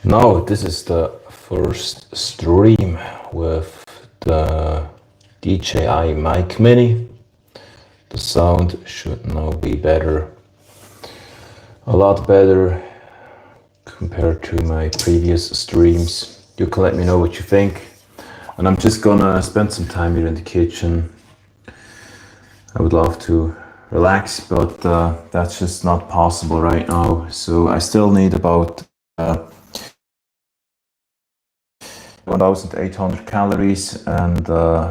Now, this is the first stream with the DJI Mic Mini. The sound should now be better, a lot better compared to my previous streams. You can let me know what you think. And I'm just gonna spend some time here in the kitchen. I would love to relax, but that's just not possible right now. So I still need about 1,800 calories, and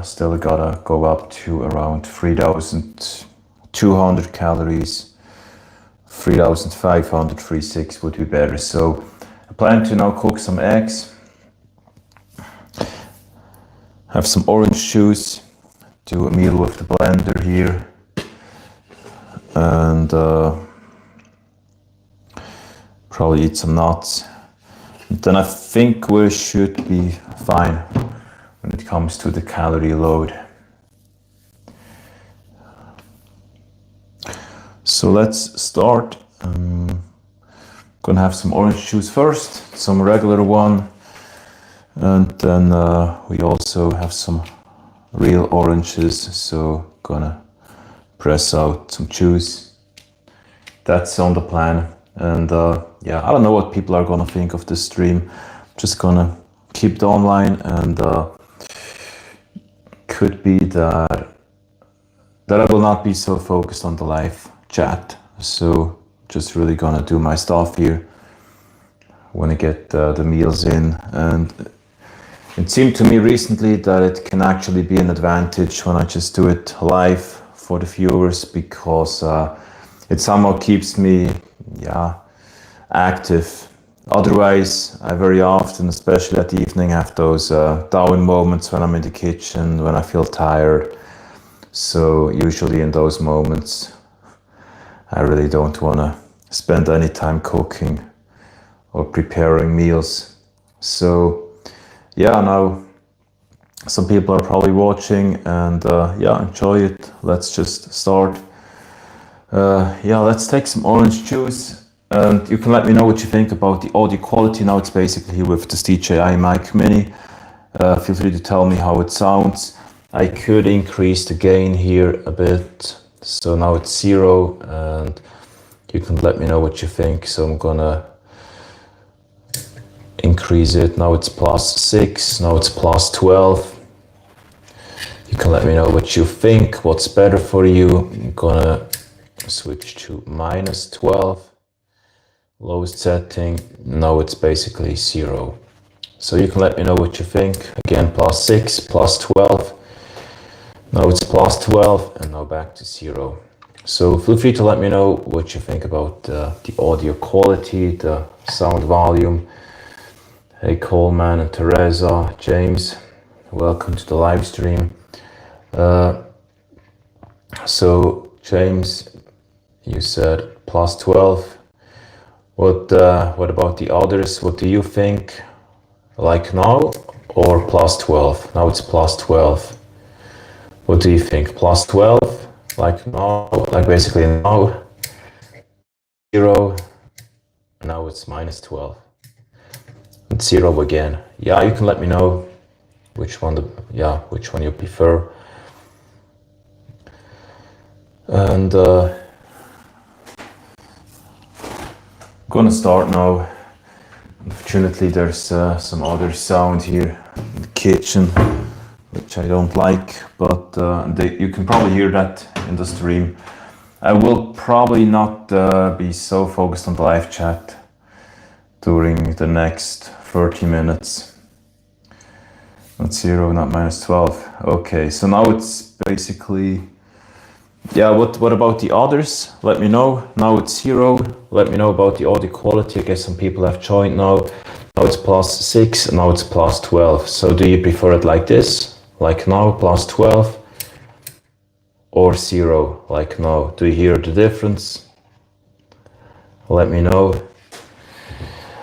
still gotta go up to around 3,200 calories. 3,500, 3,600 would be better. So I plan to now cook some eggs, have some orange juice, do a meal with the blender here, and probably eat some nuts. And then I think we should be fine when it comes to the calorie load. So let's start. Gonna have some orange juice first, some regular one, and then we also have some real oranges, so gonna press out some juice. That's on the plan. And yeah, I don't know what people are gonna think of this stream. Just gonna keep it online, and could be that I will not be so focused on the live chat. So just really gonna do my stuff here when I get the meals in. And it seemed to me recently that it can actually be an advantage when I just do it live for the viewers, because it somehow keeps me active. Otherwise, I very often, especially at the evening, have those down moments when I'm in the kitchen, when I feel tired. So usually in those moments, I really don't want to spend any time cooking or preparing meals. So yeah, now some people are probably watching, and yeah, enjoy it. Let's just start. Yeah, let's take some orange juice, and you can let me know what you think about the audio quality. Now it's basically with this DJI Mic Mini. Feel free to tell me how it sounds. I could increase the gain here a bit, so now it's 0, and you can let me know what you think. So I'm gonna increase it. Now it's +6, now it's +12. You can let me know what you think, what's better for you. I'm gonna switch to -12, lowest setting. Now it's basically 0. So you can let me know what you think. Again, +6, +12. Now it's +12, and now back to 0. So feel free to let me know what you think about the audio quality, the sound volume. Hey Coleman and Teresa, James, welcome to the live stream. So James, you said +12. What about the others? What do you think? Like now or +12? Now it's +12. What do you think? +12? Like now? Like basically now? 0. Now it's -12. And 0 again. Yeah, you can let me know which one you prefer. And I'm gonna start now. Unfortunately, there's some other sound here in the kitchen, which I don't like, but you can probably hear that in the stream. I will probably not be so focused on the live chat during the next 30 minutes. Not 0, not -12. Okay, so now it's basically, yeah, what about the others? Let me know. Now it's 0. Let me know about the audio quality. I guess some people have joined now. Now it's +6, and now it's +12. So do you prefer it like this? Like now, +12? Or 0, like now? Do you hear the difference? Let me know.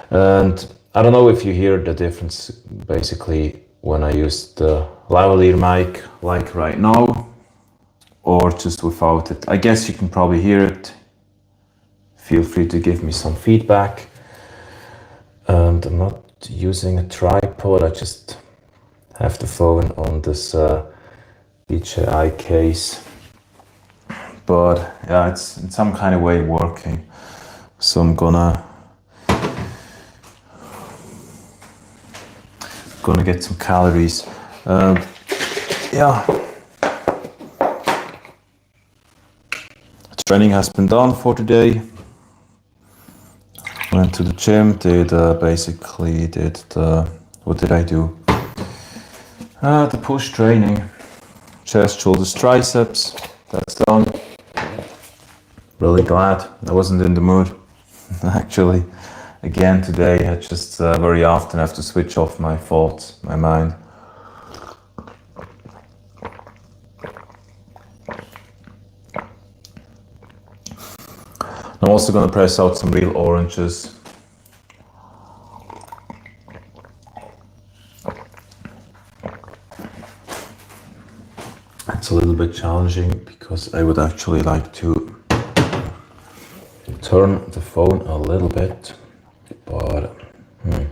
And I don't know if you hear the difference basically when I use the lavalier mic, like right now, or just without it. I guess you can probably hear it. Feel free to give me some feedback. And I'm not using a tripod, I just have the phone on this DJI case. But yeah, it's in some kind of way working. So I'm gonna get some calories. Yeah. Training has been done for today. Went to the gym, basically did the, what did I do? The push training, chest, shoulders, triceps, that's done. Really glad I wasn't in the mood, actually. Again today, I just very often have to switch off my thoughts, my mind. I'm also going to press out some real oranges. It's a little bit challenging because I would actually like to turn the phone a little bit, but it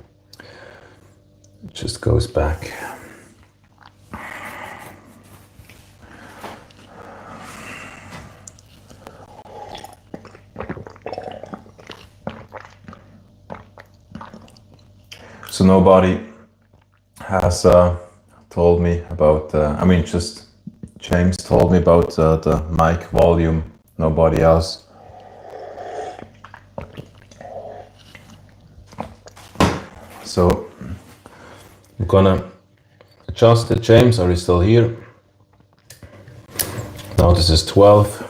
just goes back. So nobody has told me about, just James told me about the mic volume, nobody else. So I'm gonna adjust it. James, are you still here? Now this is 12.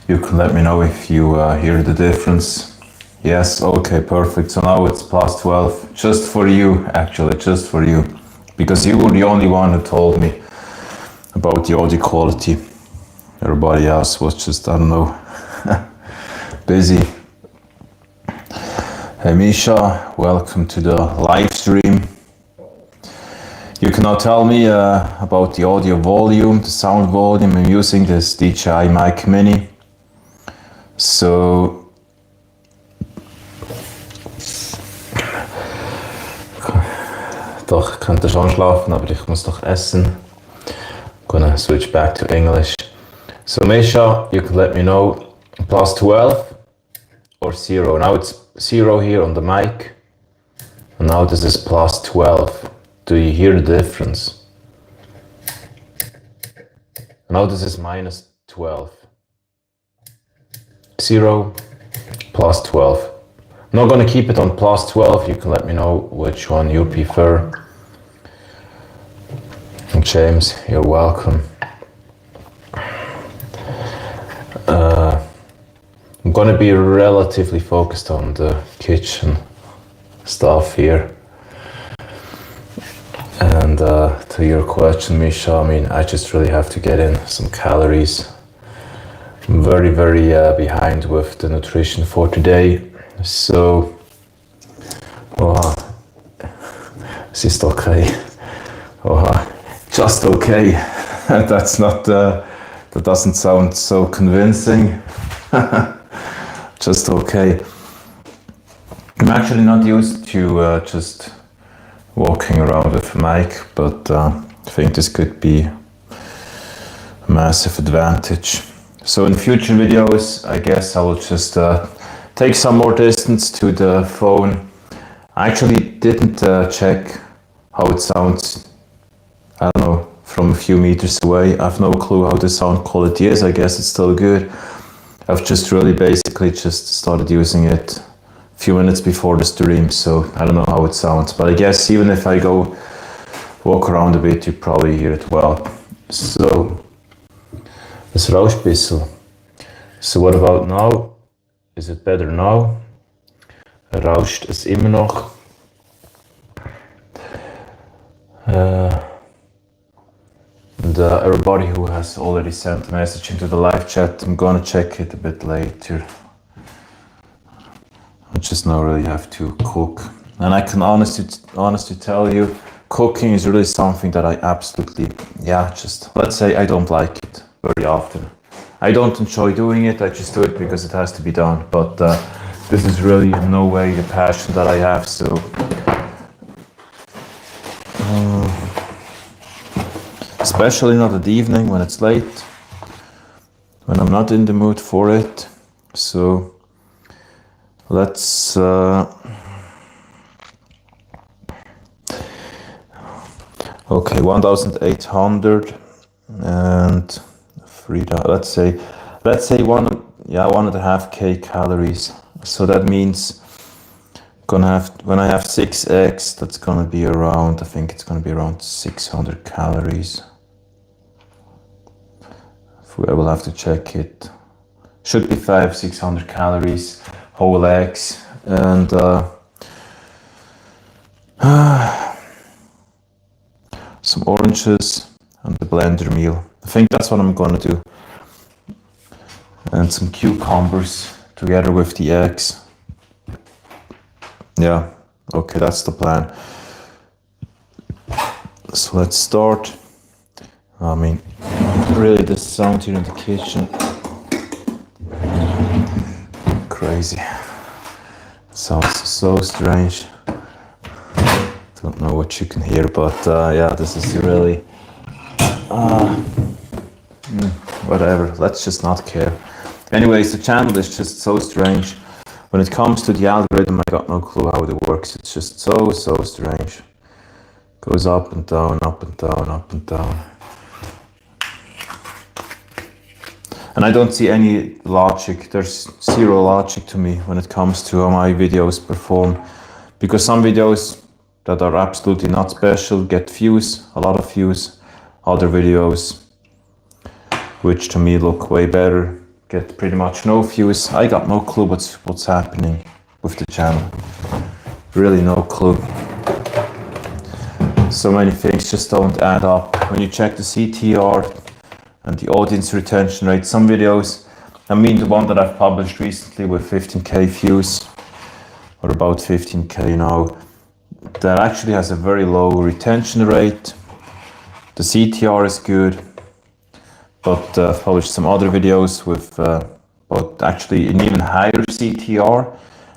You can let me know if you hear the difference. Yes, okay, perfect. So now it's plus 12, just for you, actually, just for you. Because you were the only one who told me about the audio quality. Everybody else was just, I don't know, busy. Hey Misha, welcome to the live stream. You can now tell me about the audio volume, the sound volume. I'm using this DJI Mic Mini. So, doch, ich könnte schon schlafen, aber ich muss noch essen. I'm gonna switch back to English. So Misha, you can let me know plus 12 or 0. Now it's 0 here on the mic. And now this is plus 12. Do you hear the difference? Now this is minus 12. 0, plus 12. I'm not going to keep it on plus 12. You can let me know which one you prefer. And James, you're welcome. I'm going to be relatively focused on the kitchen stuff here. And to your question, Misha, I just really have to get in some calories. I'm very, very behind with the nutrition for today. So, es ist okay. Just okay. That's not, that doesn't sound so convincing. Just okay. I'm actually not used to just walking around with a mic, but I think this could be a massive advantage. So in future videos, I guess I will just take some more distance to the phone. I actually didn't check how it sounds, I don't know, from a few meters away. I have no clue how the sound quality is. I guess it's still good. I've just really basically just started using it a few minutes before the stream, so I don't know how it sounds. But I guess even if I go walk around a bit, you probably hear it well. So, es rauscht ein bisschen. So what about now? Is it better now? Rauscht es immer noch? And everybody who has already sent a message into the live chat, I'm gonna check it a bit later. I just now really have to cook. And I can honestly tell you, cooking is really something that I absolutely, let's say I don't like it very often. I don't enjoy doing it, I just do it because it has to be done. But this is really in no way the passion that I have, so especially not at the evening when it's late, when I'm not in the mood for it. So let's okay, 1,800 and 3,000. Let's say 1.5K calories. So that means when I have 6 eggs, that's gonna be around, I think it's gonna be around 600 calories. I will have to check it. Should be 500-600 calories, whole eggs, and some oranges and the blender meal. I think that's what I'm gonna do. And some cucumbers together with the eggs. Yeah, okay, that's the plan. So let's start. I mean, really the sound here in the kitchen, crazy. Sounds so strange. Don't know what you can hear, but yeah, this is really whatever, let's just not care. Anyways, the channel is just so strange. When it comes to the algorithm, I got no clue how it works. It's just so strange. Goes up and down, up and down, up and down. And I don't see any logic. There's zero logic to me when it comes to how my videos perform. Because some videos that are absolutely not special get views, a lot of views. Other videos, which to me look way better, get pretty much no views. I got no clue what's happening with the channel. Really no clue. So many things just don't add up. When you check the CTR and the audience retention rate, some videos, I mean the one that I've published recently with 15k views, or about 15k now, that actually has a very low retention rate. The CTR is good, but I've published some other videos with but actually an even higher CTR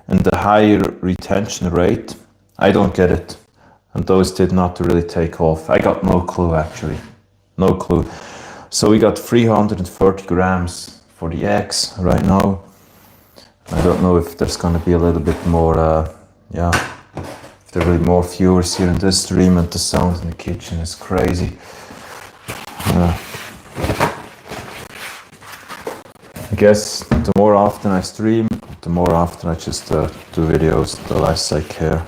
and a higher retention rate. I don't get it, and those did not really take off. I got no clue actually, no clue. So we got 330 grams for the eggs right now. I don't know if there's gonna be a little bit more, if there will be more viewers here in this stream, and the sound in the kitchen is crazy. I guess the more often I stream, the more often I just do videos, the less I care.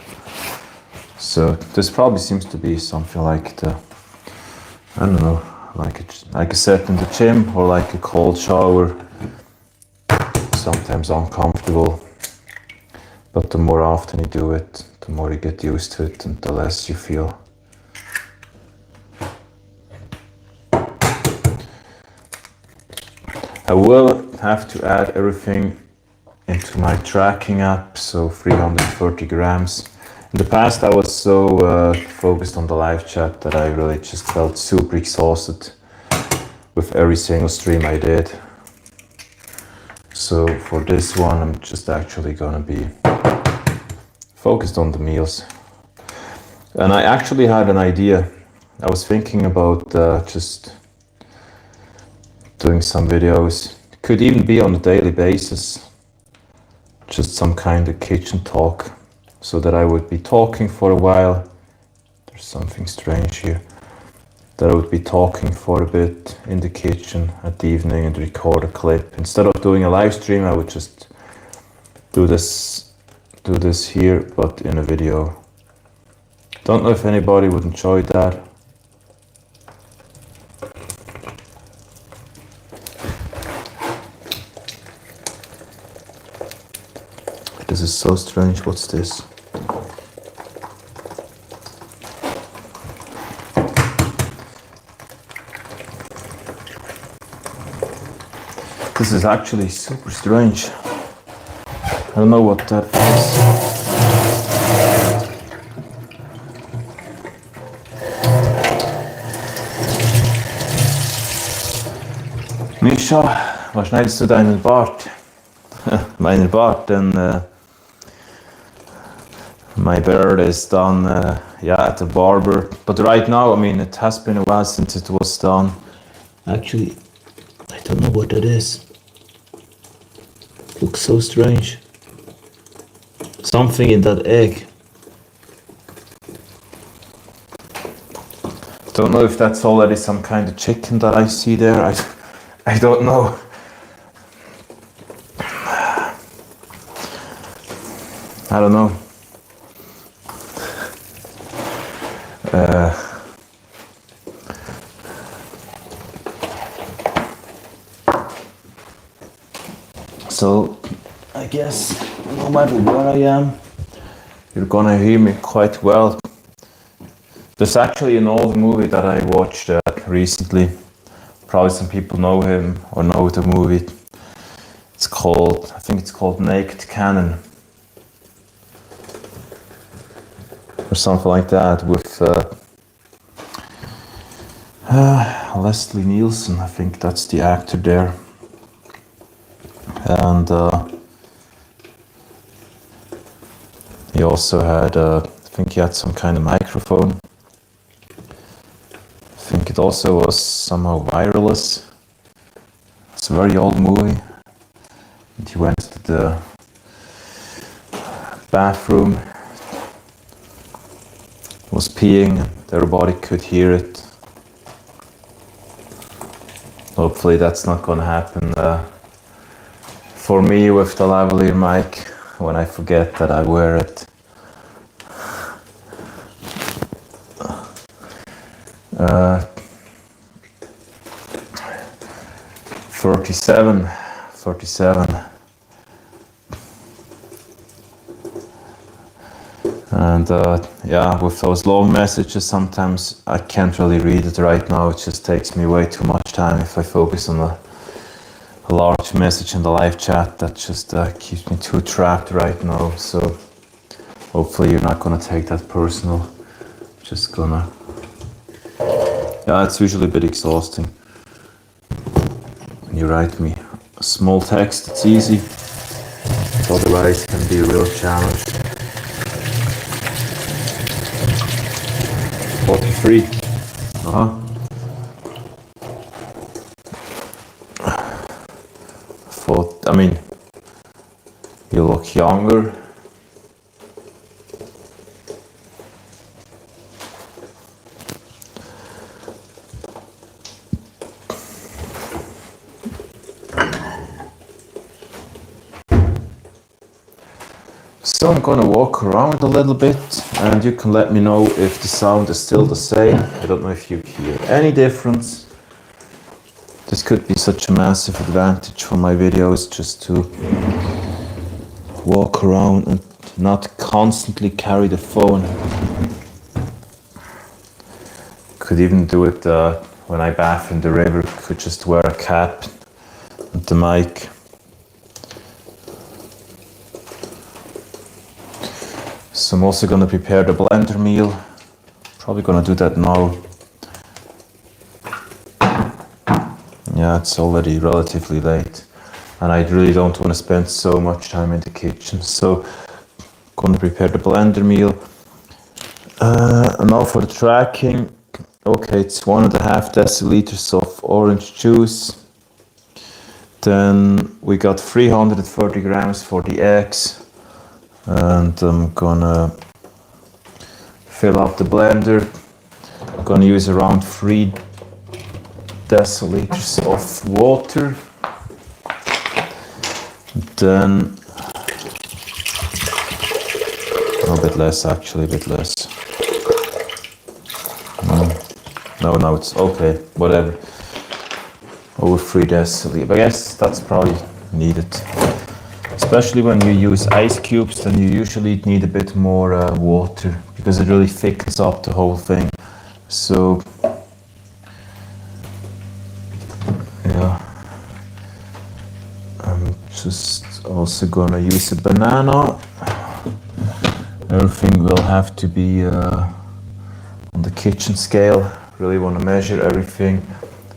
So this probably seems to be something like the, I don't know, like a set in the gym or like a cold shower. Sometimes uncomfortable, but the more often you do it, the more you get used to it and the less you feel. I will have to add everything into my tracking app, so 330 grams. In the past I was so focused on the live chat that I really just felt super exhausted with every single stream I did. So for this one I'm just actually gonna be focused on the meals. And I actually had an idea. I was thinking about just doing some videos. It could even be on a daily basis, just some kind of kitchen talk, so that I would be talking for a while. There's something strange here. That I would be talking for a bit in the kitchen at the evening and record a clip. Instead of doing a live stream, I would just do this here, but in a video. Don't know if anybody would enjoy that. This is so strange. What's this? This is actually super strange. I don't know what that is. Misha, was schneidest du deinen Bart? Meinen Bart, then my beard is done, at the barber. But right now, I mean, it has been a while since it was done. Actually, I don't know what that is. Looks so strange. Something in that egg. Don't know if that's already some kind of chicken that I see there. I don't know. I don't know. So I guess no matter where I am, you're gonna hear me quite well. There's actually an old movie that I watched recently. Probably some people know him or know the movie. I think it's called Naked Cannon. Or something like that, with Leslie Nielsen, I think that's the actor there. And he also had, I think he had some kind of microphone. I think it also was somehow wireless. It's a very old movie. And he went to the bathroom, was peeing, and everybody could hear it. Hopefully that's not gonna happen for me with the lavalier mic when I forget that I wear it. 47. And with those long messages, sometimes I can't really read it right now. It just takes me way too much time if I focus on a large message in the live chat. That just keeps me too trapped right now. So hopefully you're not gonna take that personal. Just gonna, it's usually a bit exhausting when you write me a small text. It's easy, but otherwise it can be a real challenge. 43. You look younger. So I'm gonna walk around a little bit and you can let me know if the sound is still the same. I don't know if you hear any difference. This could be such a massive advantage for my videos, just to walk around and not constantly carry the phone. Could even do it when I bath in the river. Could just wear a cap and the mic. So I'm also going to prepare the blender meal. Probably going to do that now. Yeah, it's already relatively late and I really don't want to spend so much time in the kitchen. So I'm going to prepare the blender meal. And now for the tracking. Okay, it's 1.5 deciliters of orange juice. Then we got 330 grams for the eggs. And I'm gonna fill up the blender. I'm gonna use around 3 deciliters of water. Then a bit less, actually, a bit less. No, it's okay, whatever. Over 3 deciliters. I guess that's probably needed. Especially when you use ice cubes, then you usually need a bit more water because it really thickens up the whole thing. So, yeah. I'm just also gonna use a banana. Everything will have to be on the kitchen scale. Really want to measure everything.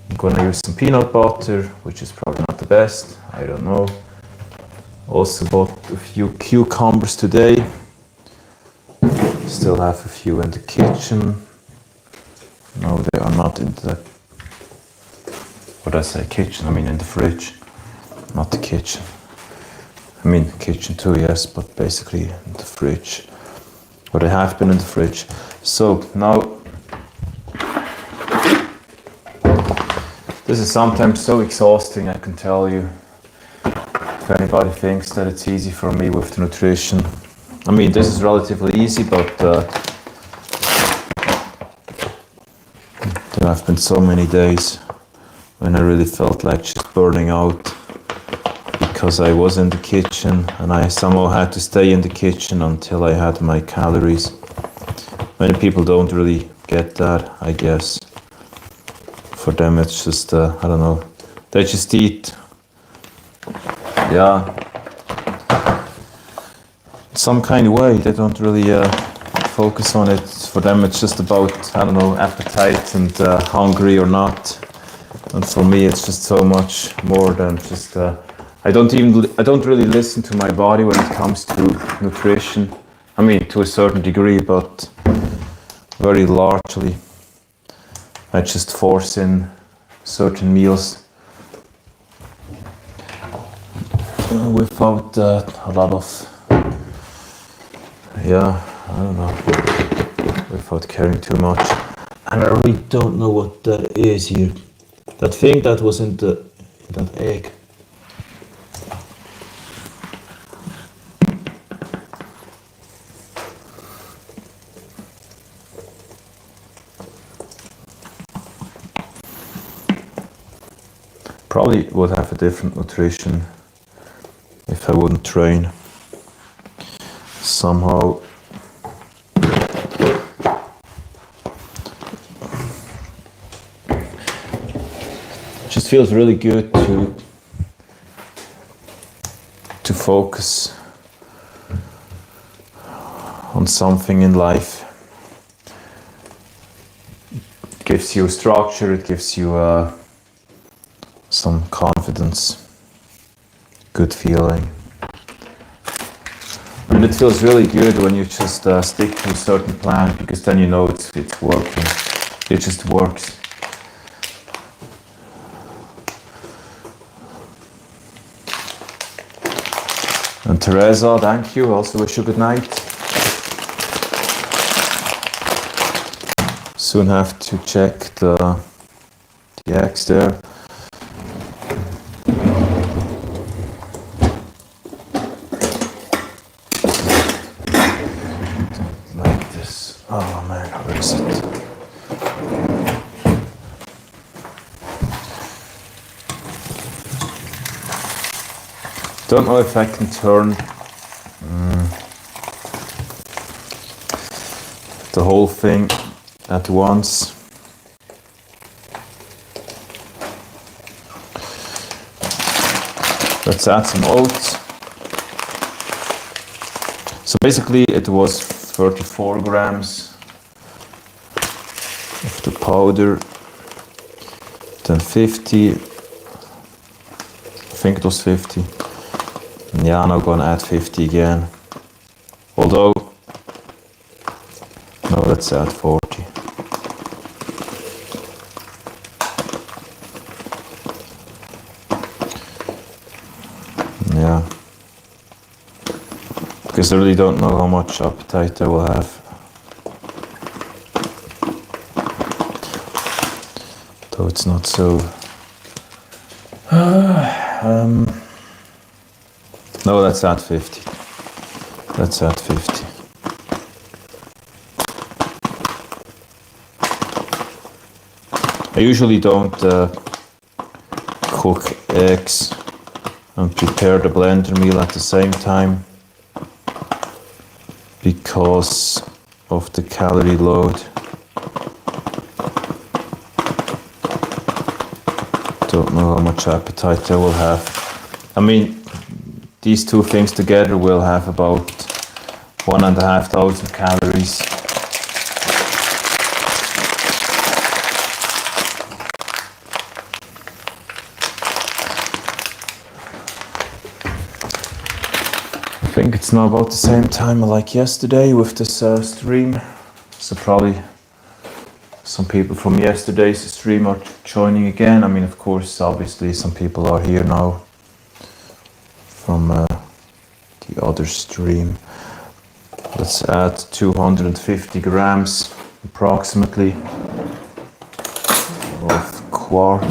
I'm gonna use some peanut butter, which is probably not the the best, I don't know. Also bought a few cucumbers today. Still have a few in the kitchen. No, they are not in the, what did I say, kitchen? I mean in the fridge, not the kitchen. I mean kitchen too, yes, but basically in the fridge. Or they have been in the fridge. So now, this is sometimes so exhausting, I can tell you. If anybody thinks that it's easy for me with the nutrition. I mean, this is relatively easy, but there have been so many days when I really felt like just burning out because I was in the kitchen and I somehow had to stay in the kitchen until I had my calories. Many people don't really get that, I guess. For them it's just, I don't know, they just eat, yeah, some kind of way. They don't really focus on it. For them it's just about, I don't know, appetite and hungry or not. And for me it's just so much more than just, I don't really listen to my body when it comes to nutrition. I mean, to a certain degree, but very largely I just force in certain meals without a lot of, yeah, I don't know, without caring too much. And I really don't know what that is here. That thing that was in that egg. Probably would have a different nutrition if I wouldn't train. Somehow it just feels really good to focus on something in life. It gives you structure, it gives you some confidence, good feeling. And it feels really good when you just stick to a certain plan, because then you know it's working. It just works. And Teresa, thank you. Also wish you good night. Soon have to check the eggs there. Don't know if I can turn the whole thing at once. Let's add some oats. So basically it was 34 grams of the powder, then 50, I think it was 50. Yeah, I'm now going to add 50 again. Although, no, let's add 40. Yeah. Because I really don't know how much appetite I will have. Though it's not so... No, let's add 50. Let's add 50. I usually don't cook eggs and prepare the blender meal at the same time because of the calorie load. Don't know how much appetite I will have. I mean, these two things together will have about 1,500 calories. think it's now about the same time like yesterday with this stream. So probably some people from yesterday's stream are joining again. I mean, of course, obviously some people are here now from the other stream. Let's add 250 grams approximately of quark.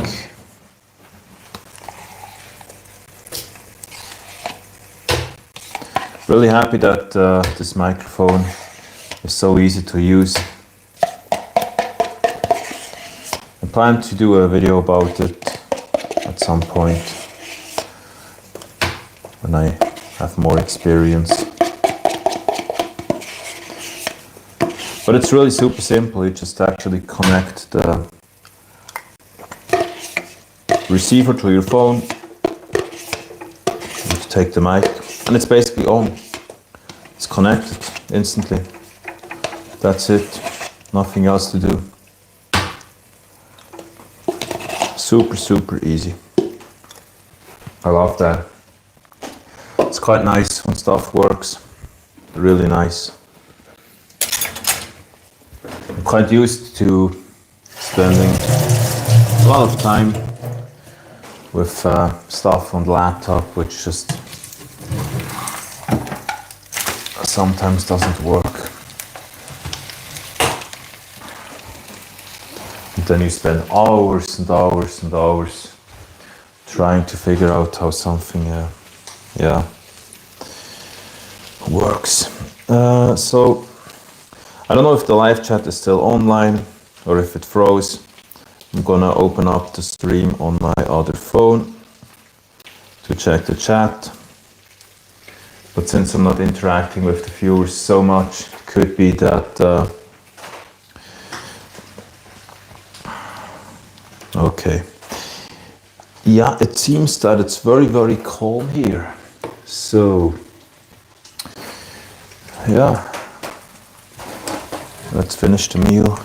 Really happy that this microphone is so easy to use. I plan to do a video about it at some point when I have more experience. But it's really super simple. You just actually connect the receiver to your phone. You take the mic and it's basically on. It's connected instantly. That's it. Nothing else to do. Super, super easy. I love that. It's quite nice when stuff works. Really nice. I'm quite used to spending a lot of time with stuff on the laptop, which just sometimes doesn't work. And then you spend hours and hours and hours trying to figure out how something works. So I don't know if the live chat is still online or if it froze. I'm gonna open up the stream on my other phone to check the chat. But since I'm not interacting with the viewers so much, it could be that okay. Yeah, it seems that it's very, very calm here. So yeah. Let's finish the meal.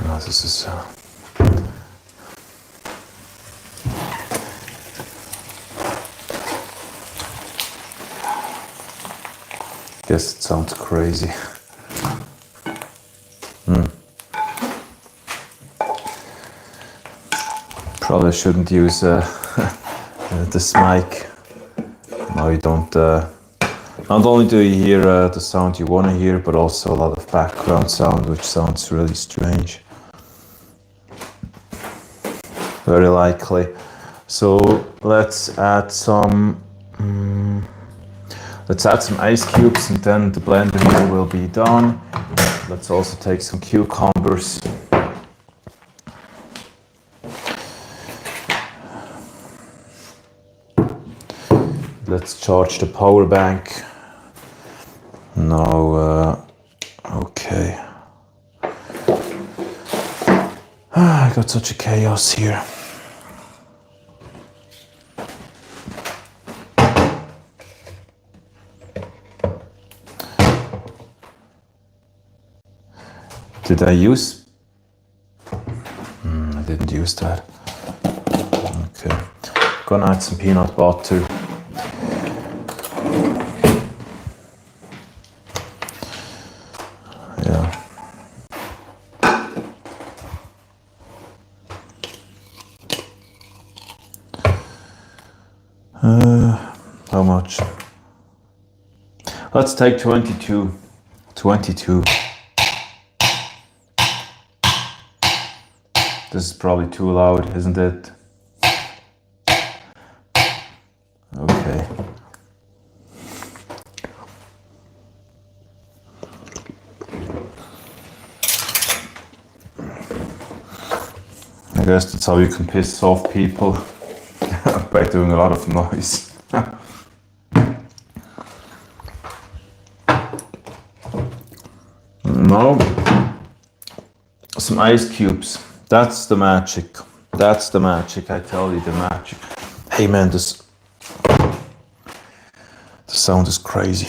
Oh, this is guess it sounds crazy. Probably shouldn't use this mic. Now you don't. Not only do you hear the sound you want to hear, but also a lot of background sound, which sounds really strange. Very likely. So let's add some. Let's add some ice cubes, and then the blender here will be done. Let's also take some cucumbers. Let's charge the power bank. Now, okay. I got such a chaos here. Did I use? I didn't use that. Okay. Gonna add some peanut butter. How much? Let's take 22. 22. This is probably too loud, isn't it? Okay. I guess that's how you can piss off people. By doing a lot of noise. Now, some ice cubes. That's the magic. That's the magic. I tell you, the magic. Hey man, the sound is crazy.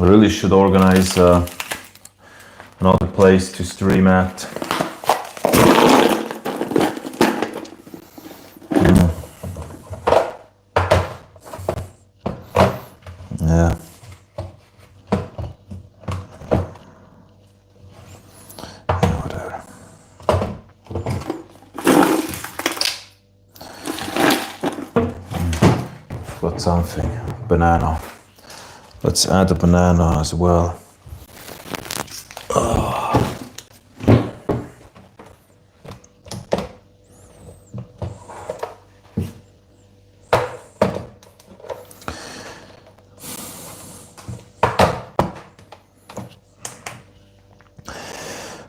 really should organize another place to stream at. Yeah. Whatever. Got something. Banana. Let's add a banana as well.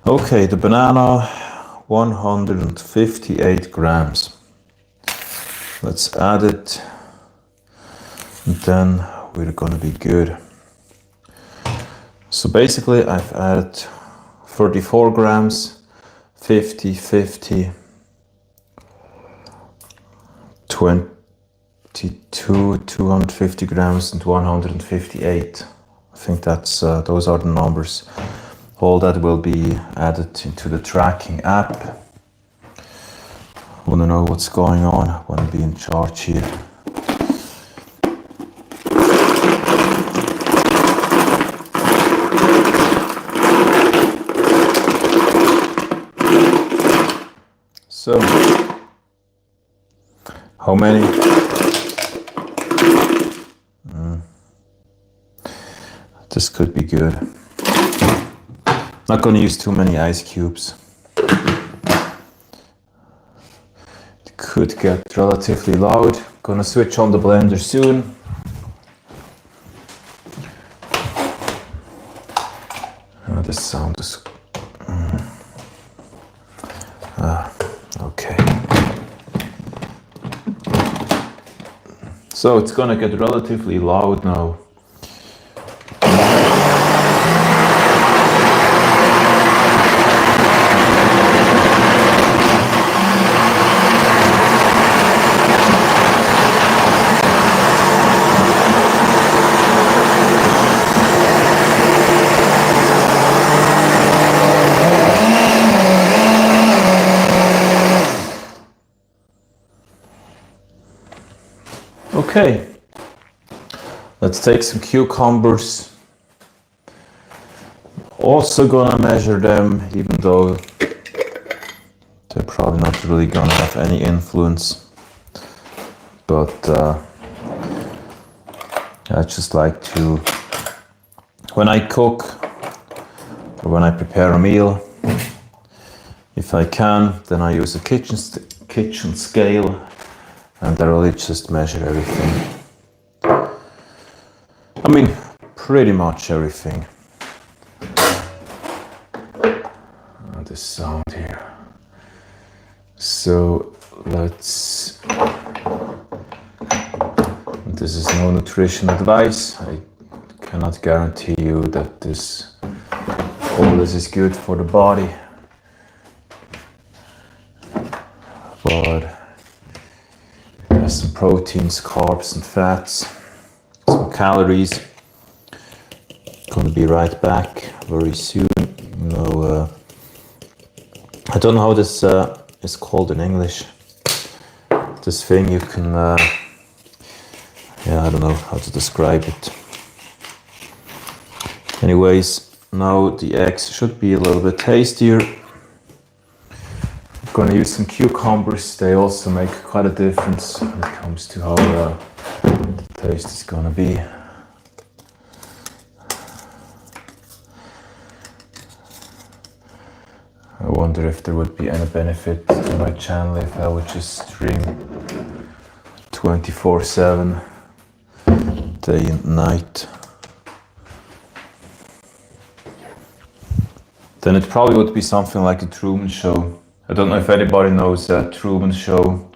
Okay, the banana, 158 grams. Let's add it, and then we're gonna be good. So basically I've added 34 grams, 50, 50, 22, 250 grams, and 158. I think that's those are the numbers. All that will be added into the tracking app. Want to know what's going on? Want to be in charge here. So, how many? This could be good. Not going to use too many ice cubes. It could get relatively loud. Gonna switch on the blender soon. This sound is... okay. So it's gonna get relatively loud now. Okay, let's take some cucumbers. Also gonna measure them, even though they're probably not really gonna have any influence. But I just like to, when I cook or when I prepare a meal, if I can, then I use a kitchen scale. And I really just measure everything. I mean, pretty much everything. This sound here. So let's... This is no nutrition advice. I cannot guarantee you that all this is good for the body. But some proteins, carbs, and fats, some calories. Gonna be right back very soon. You know, I don't know how this is called in English. This thing you can, yeah, I don't know how to describe it. Anyways, now the eggs should be a little bit tastier. Gonna use some cucumbers. They also make quite a difference when it comes to how the taste is gonna be. I wonder if there would be any benefit to my channel if I would just stream 24/7, day and night. Then it probably would be something like a Truman Show. I don't know if anybody knows that Truman Show.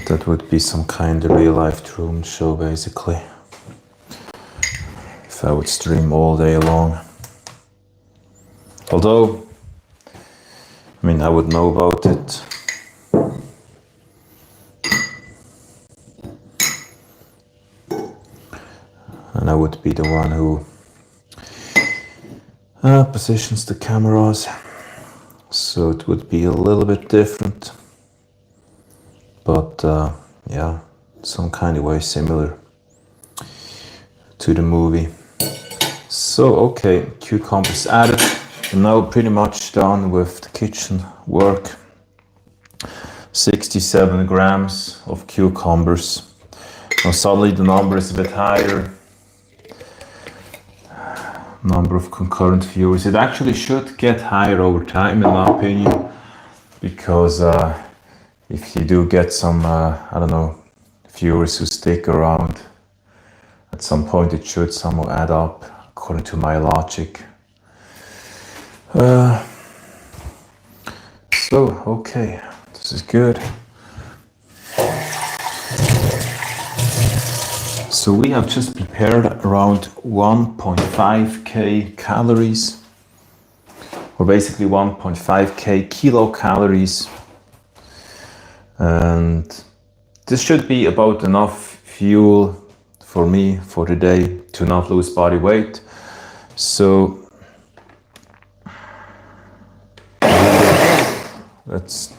That would be some kind of real life Truman Show, basically. If I would stream all day long. Although, I mean, I would know about it. I would be the one who positions the cameras. So it would be a little bit different, but yeah, some kind of way similar to the movie. So okay, cucumbers added. And now pretty much done with the kitchen work. 67 grams of cucumbers. Now suddenly the number is a bit higher. Number of concurrent viewers. It actually should get higher over time, in my opinion, because if you do get some, I don't know, viewers who stick around, at some point it should somehow add up, according to my logic. So, okay, this is good. So we have just prepared around 1.5k calories, or basically 1.5k kilocalories. And this should be about enough fuel for me for the day to not lose body weight. So let's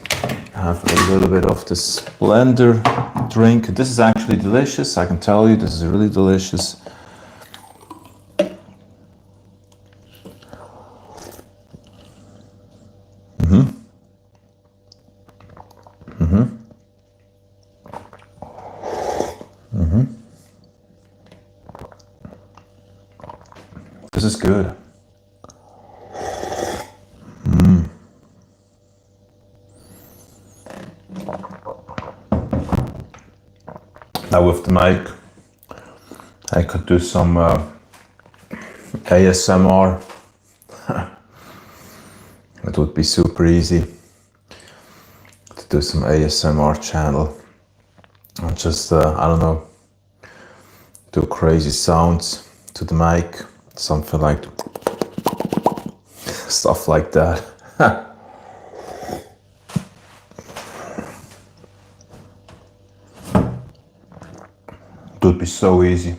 have a little bit of this blender drink. This is actually delicious, I can tell you, this is really delicious. This is good. Now with the mic, I could do some ASMR. It would be super easy to do some ASMR channel. And just, I don't know, do crazy sounds to the mic, something like, stuff like that. It would be so easy.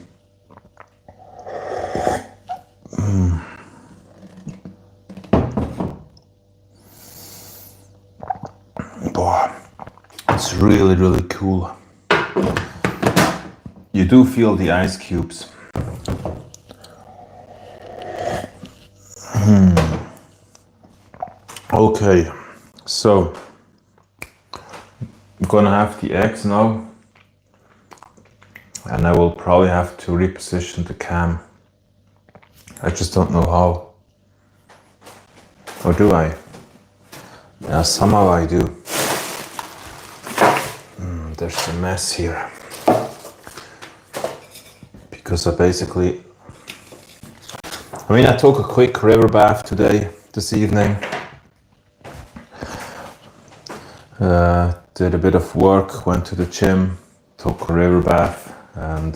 Boy, it's really, really cool. You do feel the ice cubes. Okay, so I'm gonna have the eggs now. And I will probably have to reposition the cam. I just don't know how. Or do I? Yeah, somehow I do. There's a mess here. Because I took a quick river bath this evening. Did a bit of work, went to the gym, took a river bath. And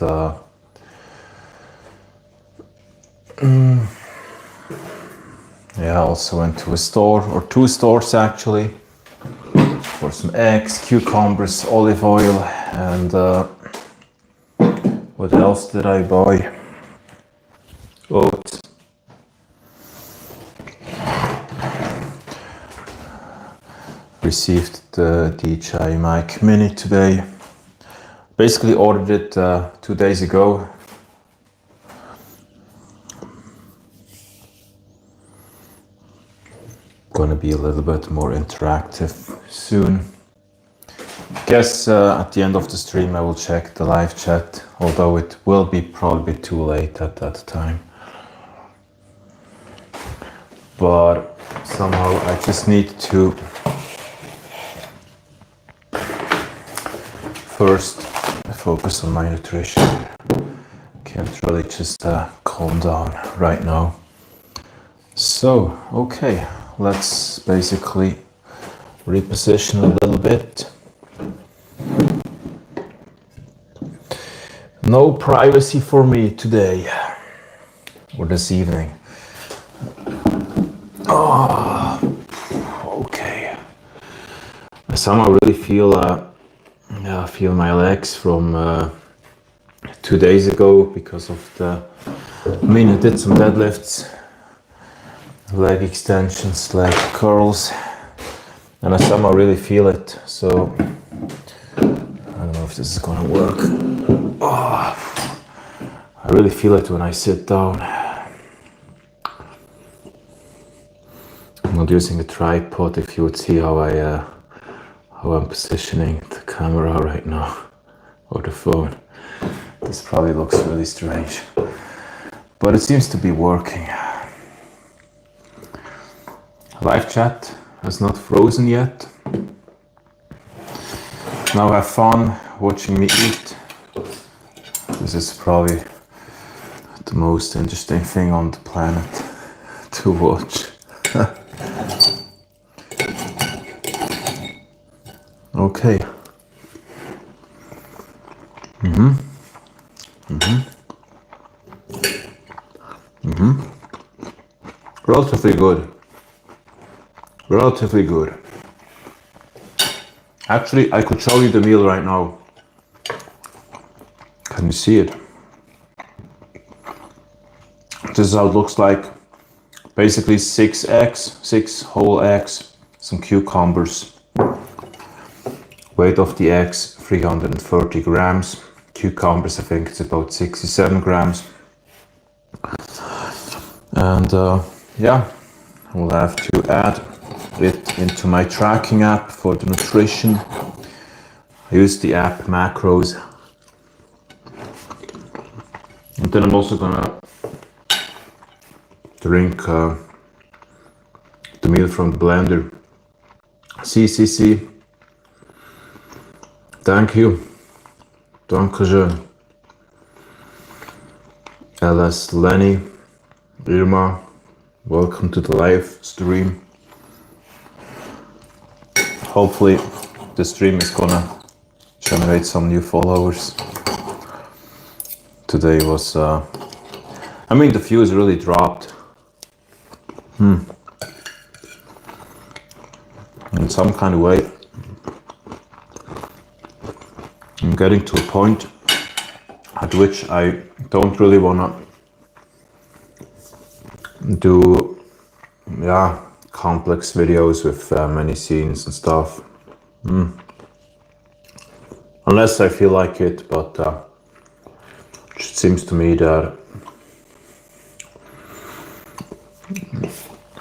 yeah, also went to a store, or two stores actually, for some eggs, cucumbers, olive oil, and what else did I buy? Oats. Received the DJI Mic Mini today. Basically ordered it 2 days ago. Gonna be a little bit more interactive soon. Guess at the end of the stream I will check the live chat, although it will be probably too late at that time. But somehow I just need to first focus on my nutrition. Can't really just calm down right now. So, okay, let's basically reposition a little bit. No privacy for me today, or this evening. Oh, okay. I somehow really feel my legs from 2 days ago because of the, I mean, I did some deadlifts, leg extensions, leg curls, and I somehow really feel it. So I don't know if this is gonna work. Oh, I really feel it when I sit down. I'm not using a tripod. If you would see how I'm positioning the camera right now, or the phone, this probably looks really strange, but it seems to be working. Live chat has not frozen yet. Now have fun watching me eat. This is probably the most interesting thing on the planet to watch. Okay. Relatively good. Relatively good. Actually, I could show you the meal right now. Can you see it? This is how it looks like. Basically 6 eggs, 6 whole eggs, some cucumbers. Weight of the eggs, 330 grams. Cucumbers, I think it's about 67 grams. And yeah, I will have to add it into my tracking app for the nutrition. I use the app Macros. And then I'm also gonna drink the meal from the blender. CCC. Thank you. Dankeschön. LS Lenny, Irma, welcome to the live stream. Hopefully the stream is gonna generate some new followers. Today was, I mean, the views really dropped. In some kind of way, I'm getting to a point at which I don't really wanna do, complex videos with many scenes and stuff. Unless I feel like it, but it seems to me that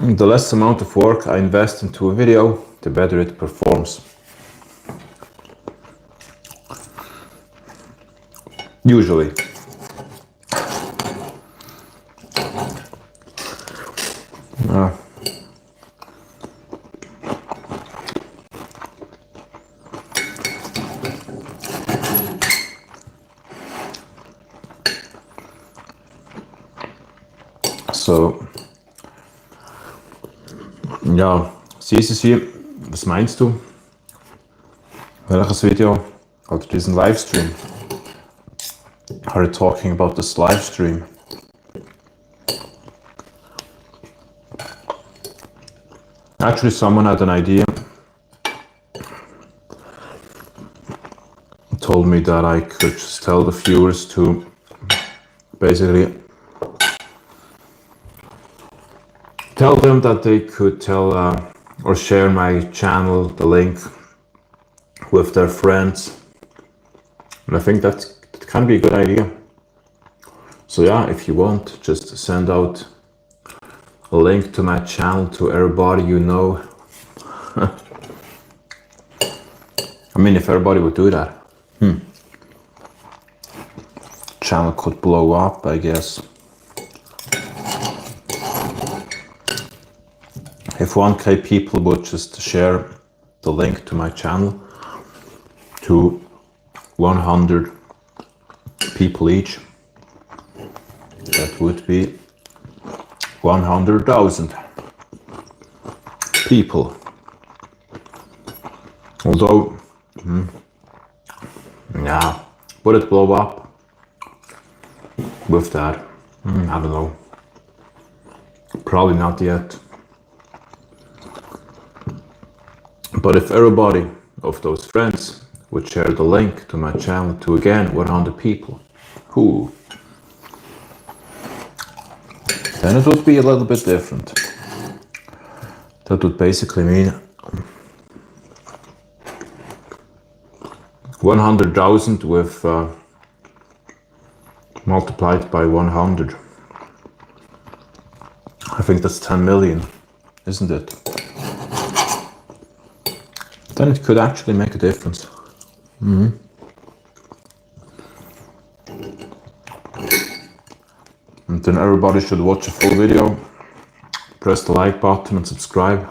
the less amount of work I invest into a video, the better it performs. Usually. So, ja, CCC, was meinst du? Welches Video? Oder diesen Livestream? Are you talking about this live stream? Actually, someone had an idea. Told me that I could just tell the viewers to basically tell them that they could tell or share my channel, the link, with their friends. And I think that can be a good idea. So yeah, if you want, just send out a link to my channel to everybody you know. I mean, if everybody would do that, channel could blow up, I guess. If 1K people would just share the link to my channel to 100 people each, that would be 100,000 people. Although, yeah, would it blow up with that? I don't know. Probably not yet. But if everybody of those friends would share the link to my channel to again 100 people, Cool. Then it would be a little bit different. That would basically mean 100,000 with multiplied by 100. I think that's 10 million, isn't it? Then it could actually make a difference. And then everybody should watch a full video, press the like button and subscribe.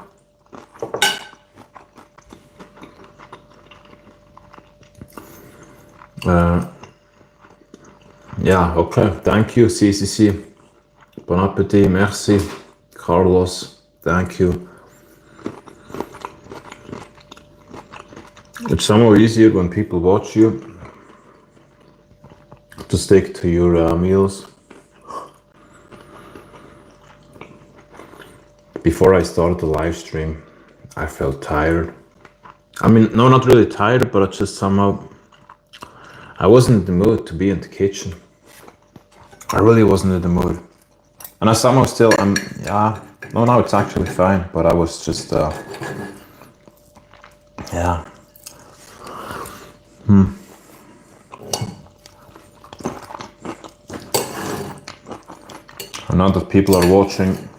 Yeah, okay, thank you, CCC. Bon appétit, merci. Carlos, thank you. It's somehow easier when people watch you to stick to your meals. Before I started the live stream, I felt tired. I mean, no, not really tired, but I just somehow, I wasn't in the mood to be in the kitchen. I really wasn't in the mood. And I somehow still, yeah, no, now it's actually fine, but I was just, yeah. And now that people are watching,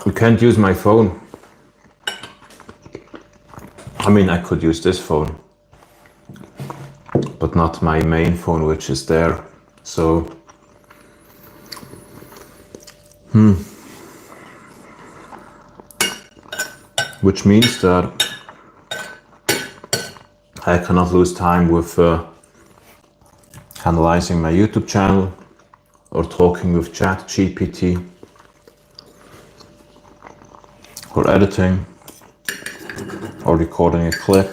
we can't use my phone. I mean, I could use this phone, but not my main phone, which is there. So, which means that I cannot lose time with analyzing my YouTube channel or talking with ChatGPT or editing or recording a clip.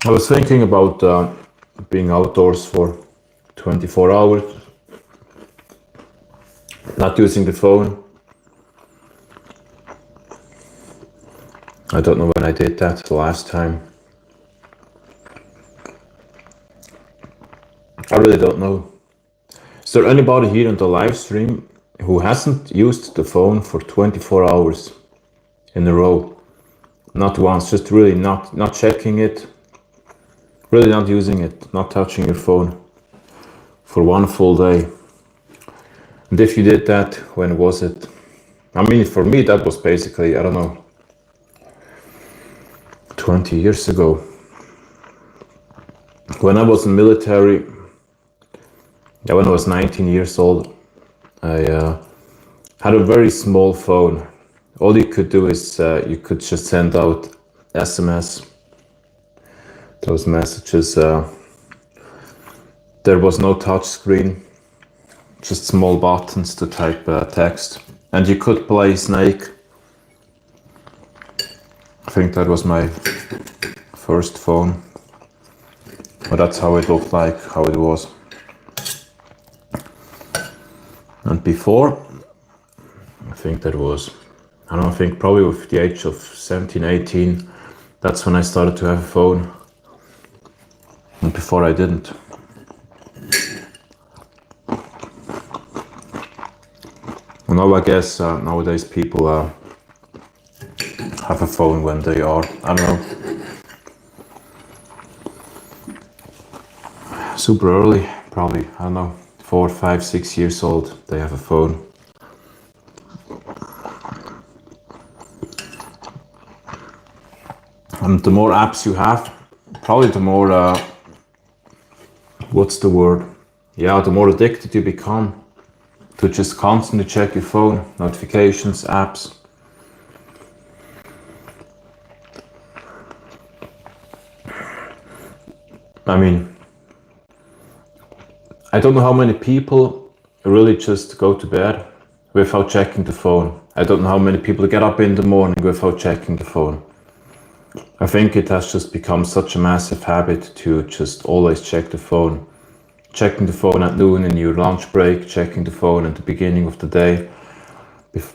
I was thinking about being outdoors for 24 hours, not using the phone. I don't know when I did that the last time. I really don't know. Is there anybody here in the live stream who hasn't used the phone for 24 hours in a row? Not once, just really not checking it, really not using it, not touching your phone for one full day. And if you did that, when was it? I mean, for me, that was basically, I don't know, 20 years ago. When I was in military, yeah, when I was 19 years old, I had a very small phone. All you could do is you could just send out SMS, those messages. There was no touch screen, just small buttons to type text. And you could play Snake. I think that was my first phone. But that's how it looked like, how it was. And before, I think that was, I don't know, I think probably with the age of 17, 18, that's when I started to have a phone. And before I didn't. And now I guess nowadays people have a phone when they are, I don't know, super early, probably, I don't know, 4, 5, 6 years old, they have a phone. And the more apps you have, probably the more, what's the word? Yeah, the more addicted you become to just constantly check your phone, notifications, apps. I mean, I don't know how many people really just go to bed without checking the phone. I don't know how many people get up in the morning without checking the phone. I think it has just become such a massive habit to just always check the phone. checking the phone at noon in your lunch break, checking the phone at the beginning of the day,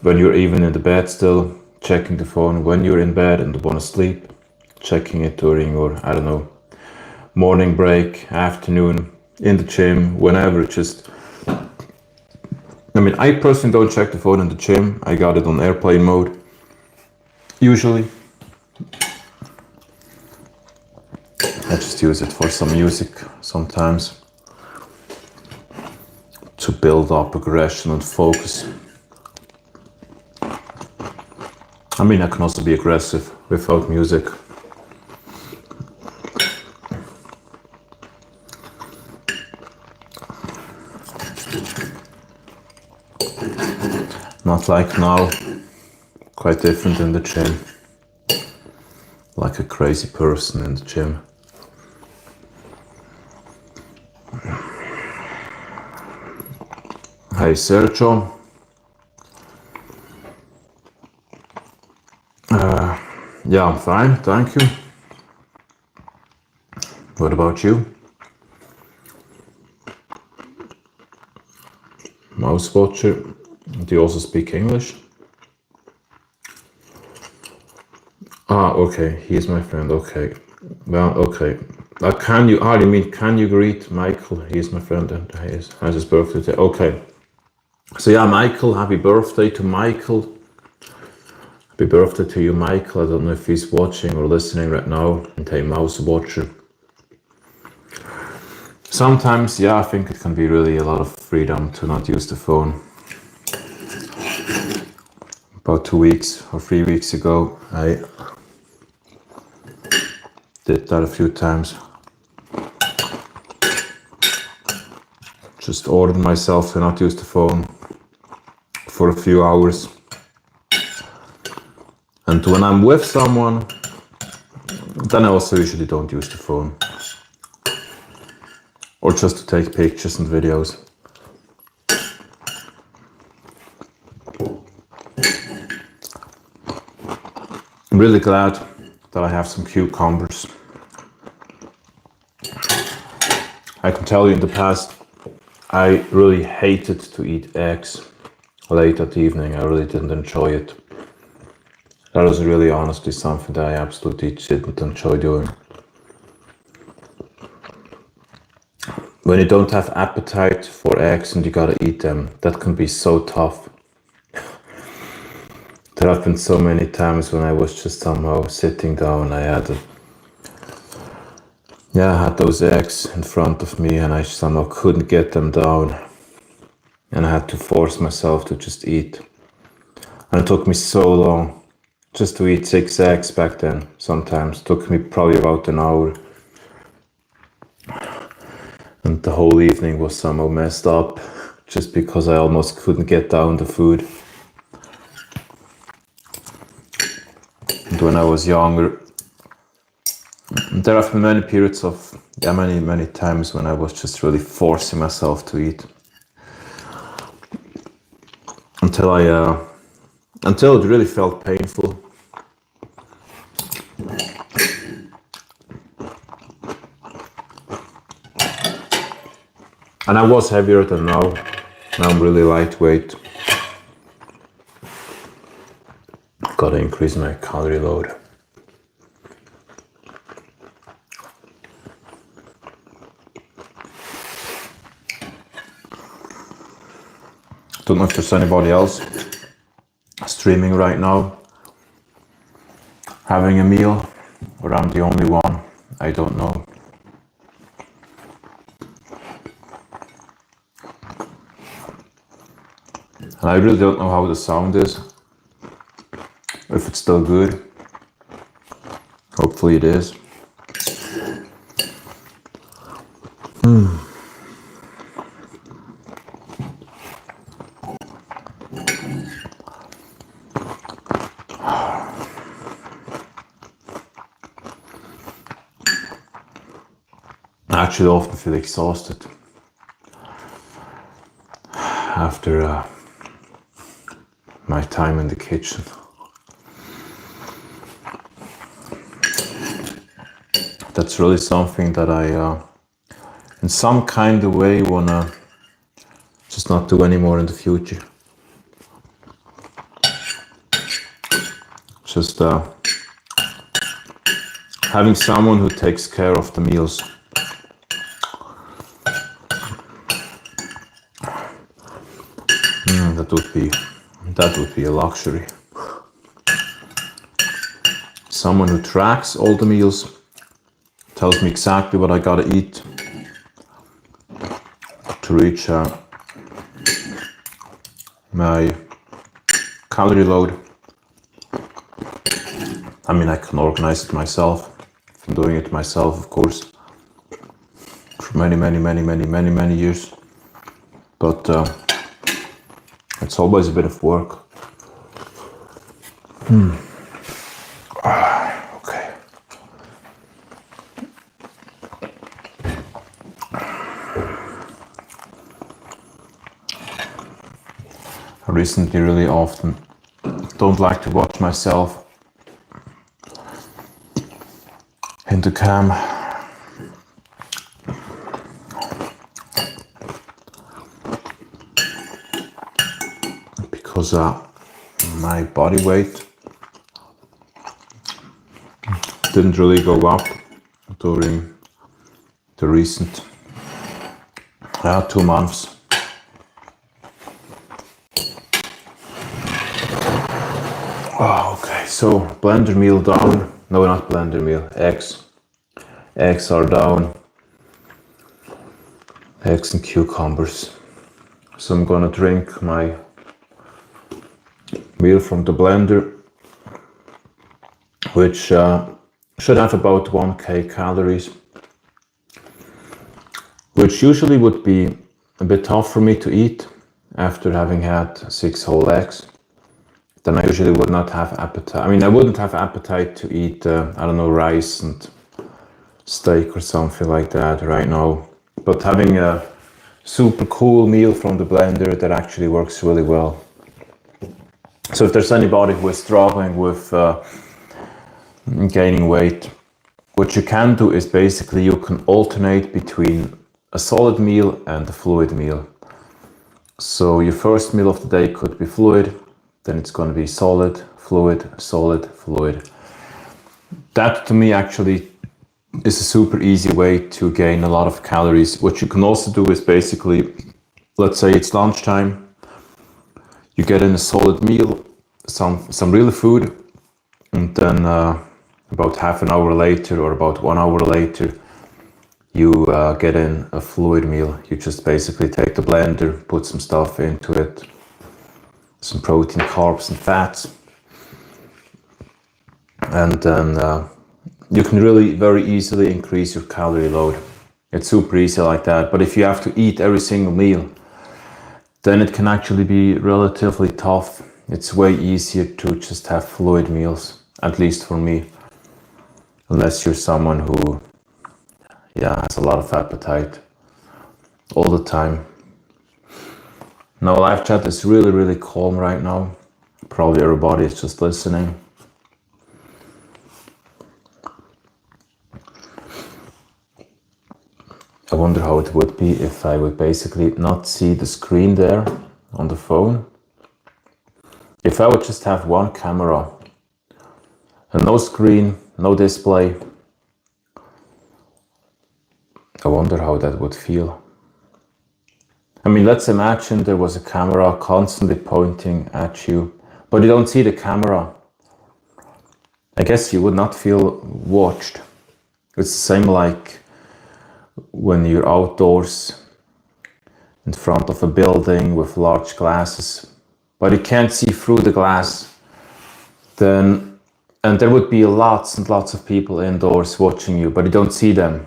when you're even in the bed still, checking the phone when you're in bed and want to sleep, checking it during your, I don't know, morning break, afternoon, in the gym, whenever. I mean, I personally don't check the phone in the gym. I got it on airplane mode, usually. I just use it for some music sometimes to build up aggression and focus. I mean, I can also be aggressive without music. Not like now, quite different in the gym. Like a crazy person in the gym. Hey Sergio. Yeah, I'm fine, thank you. What about you? Mouse watcher. Do you also speak English? Ah, okay, he is my friend, okay. Well, okay. Can you greet Michael? He is my friend and he has his birthday today. Okay. So yeah, Michael, happy birthday to Michael. Happy birthday to you, Michael. I don't know if he's watching or listening right now. And hey, mouse watcher. Sometimes, yeah, I think it can be really a lot of freedom to not use the phone. About 2 weeks or 3 weeks ago, I did that a few times. Just ordered myself to not use the phone for a few hours. And when I'm with someone, then I also usually don't use the phone. Or just to take pictures and videos. I'm really glad that I have some cucumbers. I can tell you in the past, I really hated to eat eggs late at the evening. I really didn't enjoy it. That was really honestly something that I absolutely didn't enjoy doing. When you don't have appetite for eggs and you gotta eat them, that can be so tough. There have been so many times when I was just somehow sitting down, I had those eggs in front of me and I somehow couldn't get them down. And I had to force myself to just eat. And it took me so long just to eat 6 eggs back then. Sometimes it took me probably about an hour. And the whole evening was somehow messed up just because I almost couldn't get down the food. And when I was younger, there have been many periods of, many times when I was just really forcing myself to eat. Until it really felt painful. And I was heavier than now. Now I'm really lightweight. Gotta increase my calorie load. Don't know if there's anybody else streaming right now, having a meal, or I'm the only one. I don't know. And I really don't know how the sound is. If it's still good. Hopefully it is. I actually often feel exhausted after my time in the kitchen. That's really something that I in some kind of way wanna just not do anymore in the future. Just having someone who takes care of the meals. That would be a luxury. Someone who tracks all the meals, tells me exactly what I gotta eat to reach my calorie load. I mean, I can organize it myself. I'm doing it myself, of course, for many years. But it's always a bit of work. Okay. I recently really often don't like to watch myself in the cam. Because my body weight didn't really go up during the recent 2 months. Oh, okay, so blender meal down. No, not blender meal, eggs. Eggs are down. Eggs and cucumbers. So I'm gonna drink my meal from the blender, which should have about 1k calories, which usually would be a bit tough for me to eat after having had 6 whole eggs. Then I usually would not have appetite. I mean, I wouldn't have appetite to eat, I don't know, rice and steak or something like that right now. But having a super cool meal from the blender, that actually works really well. So if there's anybody who is struggling with gaining weight, what you can do is basically you can alternate between a solid meal and a fluid meal. So your first meal of the day could be fluid, then it's going to be solid, fluid, solid, fluid. That to me actually is a super easy way to gain a lot of calories. What you can also do is basically, let's say it's lunchtime, you get in a solid meal, some real food, and then about half an hour later or about 1 hour later, you get in a fluid meal. You just basically take the blender, put some stuff into it, some protein, carbs and fats, and then you can really very easily increase your calorie load. It's super easy like that. But if you have to eat every single meal, then it can actually be relatively tough. It's way easier to just have fluid meals, at least for me, unless you're someone who has a lot of appetite all the time. Now, live chat is really calm right now. Probably everybody is just listening. I wonder how it would be if I would basically not see the screen there on the phone. If I would just have one camera and no screen, no display, I wonder how that would feel. I mean, let's imagine there was a camera constantly pointing at you, but you don't see the camera. I guess you would not feel watched. It's the same like when you're outdoors in front of a building with large glasses, but you can't see through the glass, then, and there would be lots and lots of people indoors watching you, but you don't see them.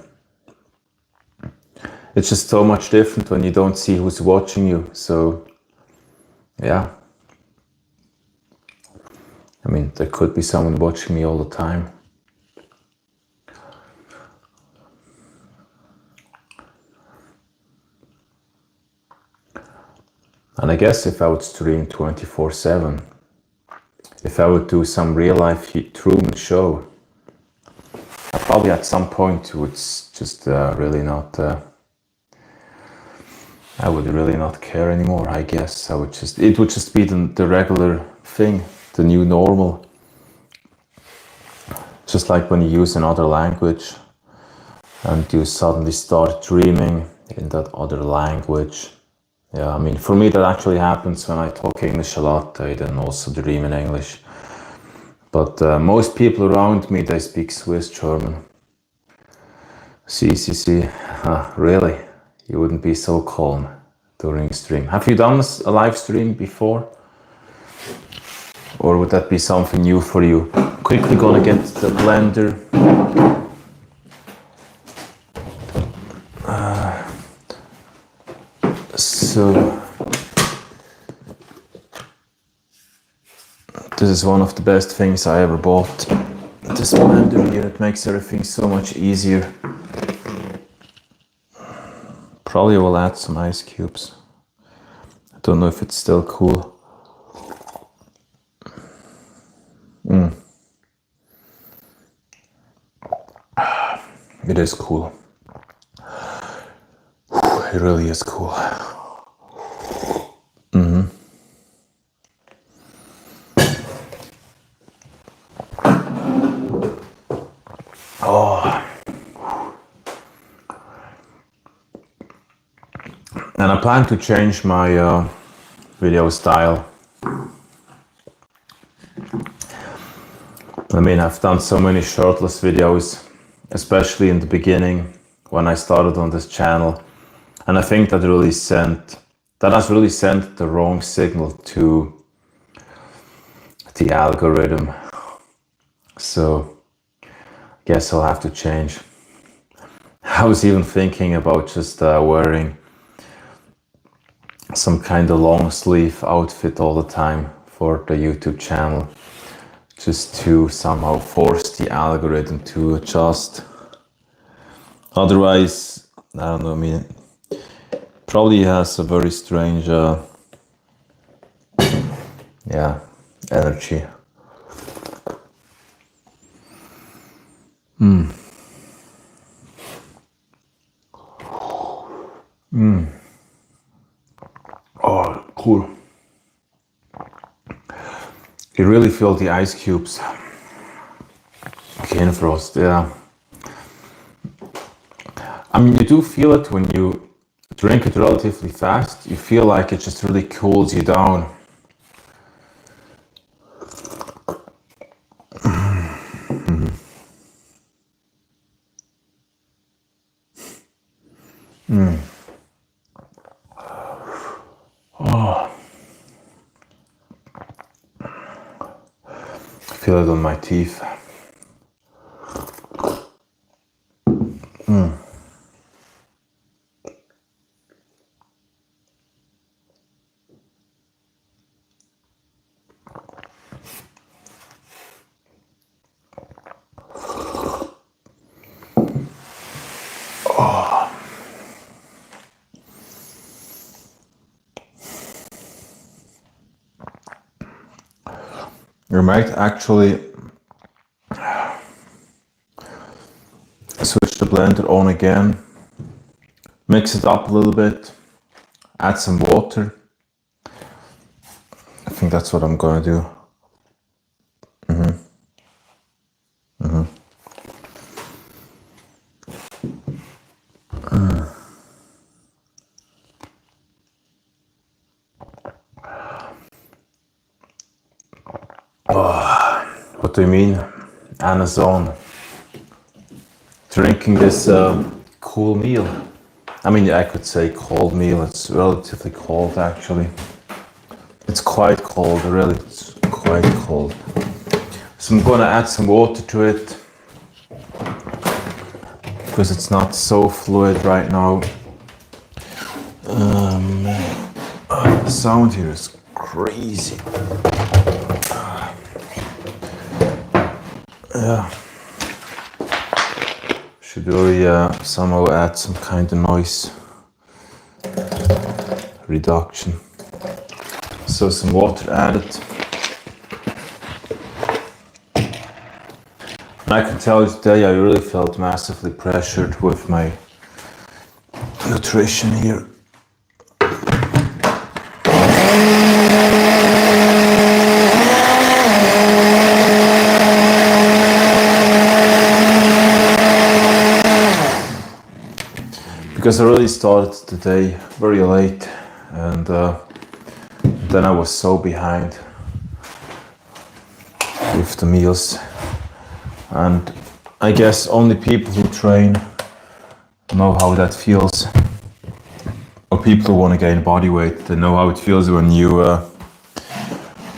It's just so much different when you don't see who's watching you. So, yeah. I mean, there could be someone watching me all the time. And I guess if I would stream 24/7, if I would do some real life Truman show, I probably at some point would just really not I would really not care anymore, I guess. It would just be the regular thing, the new normal. Just like when you use another language and you suddenly start dreaming in that other language. Yeah, I mean, for me that actually happens when I talk English a lot. I then also dream in English. But most people around me, they speak Swiss German. See. Really? You wouldn't be so calm during a stream. Have you done a live stream before? Or would that be something new for you? Quickly gonna get the blender. So this is one of the best things I ever bought. This blender here, it makes everything so much easier. Probably will add some ice cubes. I don't know if it's still cool. It is cool. It really is cool. Oh. And I plan to change my video style. I mean, I've done so many shirtless videos, especially in the beginning when I started on this channel. And I think that has really sent the wrong signal to the algorithm. So I guess I'll have to change. I was even thinking about just wearing some kind of long sleeve outfit all the time for the YouTube channel, just to somehow force the algorithm to adjust. Otherwise, I don't know, I mean, probably has a very strange energy. Oh, cool. You really feel the ice cubes. Cane frost, yeah. I mean, you do feel it when you drink it relatively fast. You feel like it just really cools you down. Oh. Feel it on my teeth. You might actually switch the blender on again, mix it up a little bit, add some water. I think that's what I'm gonna do. What do you mean, Amazon? Drinking this cool meal. I mean, I could say cold meal. It's relatively cold, actually. It's quite cold, really. It's quite cold. So I'm gonna add some water to it because it's not so fluid right now. The sound here is crazy. Yeah. Should really somehow add some kind of noise reduction. So some water added. And I can tell you today I really felt massively pressured with my nutrition here. because I really started the day very late, and then I was so behind with the meals. And I guess only people who train know how that feels, or people who want to gain body weight, they know how it feels when you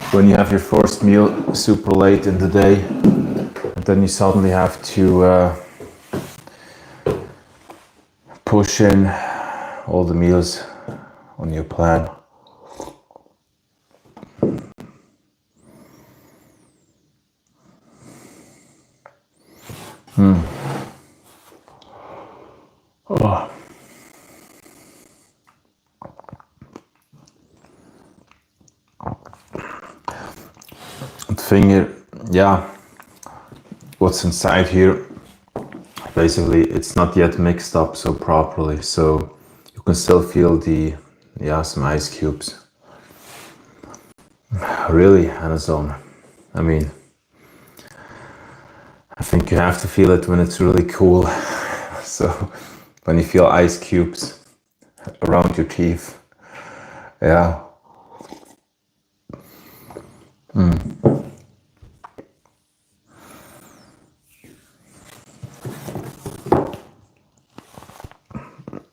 have your first meal super late in the day, and then you suddenly have to push in all the meals on your plan. Oh. The thing here, yeah, what's inside here, basically it's not yet mixed up so properly, so you can still feel the, some ice cubes. Really, Amazon. I mean, I think you have to feel it when it's really cool. So when you feel ice cubes around your teeth, yeah.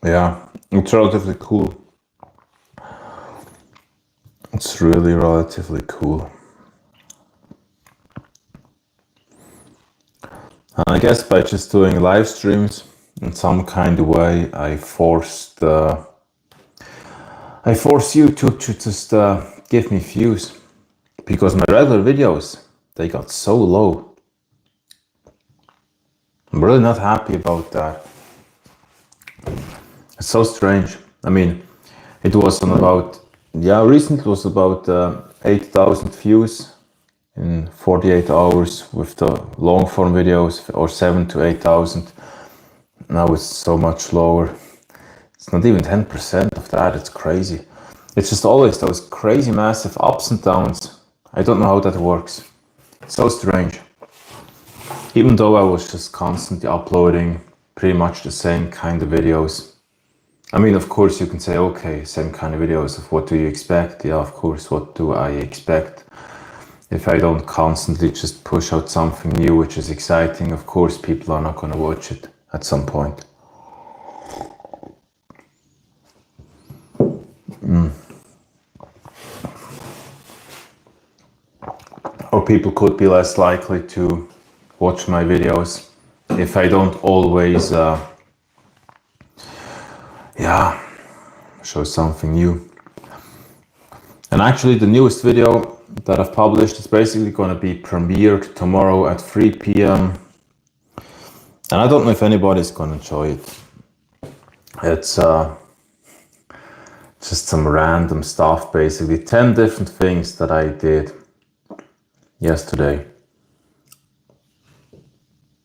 Yeah, it's relatively cool. It's really relatively cool. And I guess by just doing live streams in some kind of way, I force YouTube to just give me views, because my regular videos, they got so low. I'm really not happy about that. It's so strange. I mean, it was on about, recently it was about 8,000 views in 48 hours with the long form videos, or 7,000 to 8,000. Now it's so much lower. It's not even 10% of that. It's crazy. It's just always those crazy massive ups and downs. I don't know how that works. It's so strange. Even though I was just constantly uploading pretty much the same kind of videos. I mean, of course you can say, okay, same kind of videos, of what do you expect? Yeah, of course, what do I expect? If I don't constantly just push out something new, which is exciting, of course people are not going to watch it at some point. Or people could be less likely to watch my videos if I don't always show something new. And actually the newest video that I've published is basically going to be premiered tomorrow at 3 p.m. And I don't know if anybody's going to enjoy it. It's just some random stuff, basically 10 different things that I did yesterday.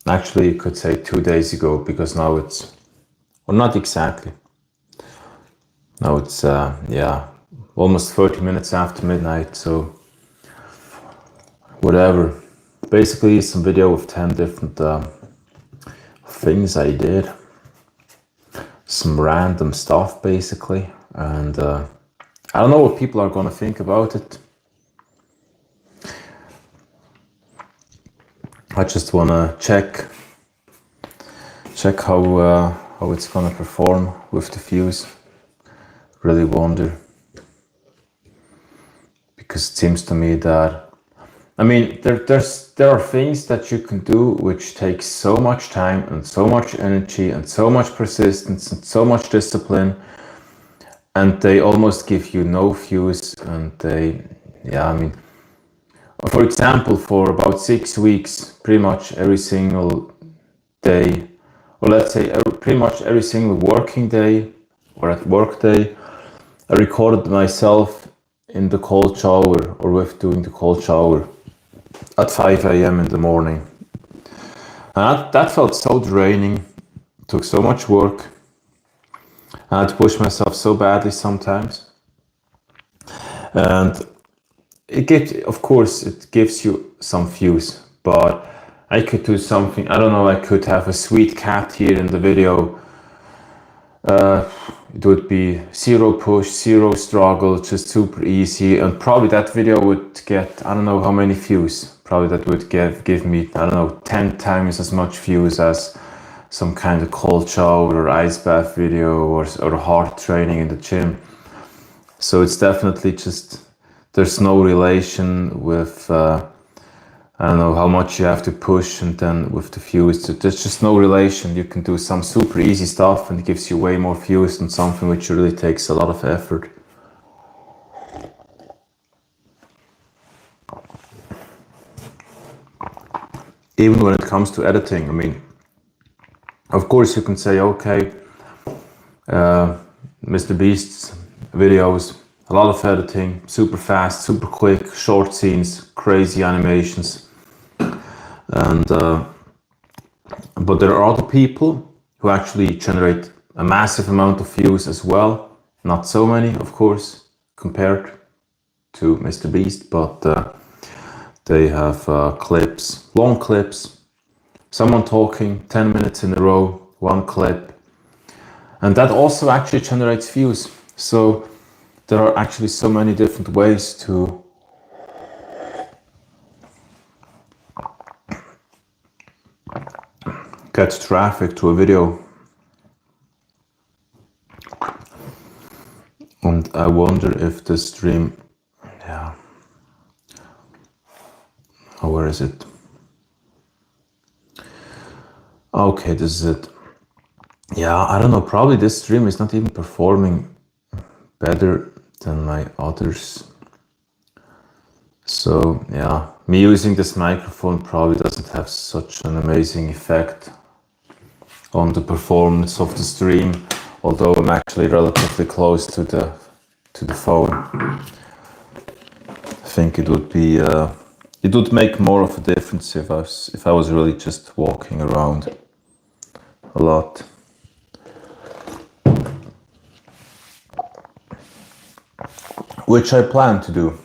Actually, you could say 2 days ago, because now it's, or not exactly. Now it's, almost 30 minutes after midnight, so whatever. Basically, some video with 10 different things I did. Some random stuff, basically. And I don't know what people are going to think about it. I just want to check how it's going to perform with the views. Really wonder, because it seems to me that, I mean, there are things that you can do which take so much time and so much energy and so much persistence and so much discipline, and they almost give you no views. And they, I mean, for example, for about 6 weeks, pretty much every single day, or let's say pretty much every single working day or at work day, I recorded myself in the cold shower, or with doing the cold shower at 5 a.m. in the morning. And that felt so draining. It took so much work. I had to push myself so badly sometimes. And it gives you some views, but I could do something, I don't know, I could have a sweet cat here in the video, It would be zero push, zero struggle, just super easy. And probably that video would get, I don't know how many views. Probably that would give me, I don't know, 10 times as much views as some kind of cold shower or ice bath video or hard training in the gym. So it's definitely just, there's no relation with, I don't know how much you have to push, and then with the views, there's just no relation. You can do some super easy stuff and it gives you way more views than something which really takes a lot of effort. Even when it comes to editing, I mean, of course you can say, okay, Mr. Beast's videos, a lot of editing, super fast, super quick, short scenes, crazy animations. And but there are other people who actually generate a massive amount of views as well. Not so many, of course, compared to Mr. Beast, but they have clips, long clips, someone talking 10 minutes in a row, one clip. And that also actually generates views. So there are actually so many different ways to get traffic to a video. And I wonder if the stream, yeah, oh, where is it? Okay, this is it. Yeah, I don't know, probably this stream is not even performing better than my others. So yeah, me using this microphone probably doesn't have such an amazing effect on the performance of the stream, although I'm actually relatively close to the phone. I think it would be it would make more of a difference if I was really just walking around a lot. Which I plan to do.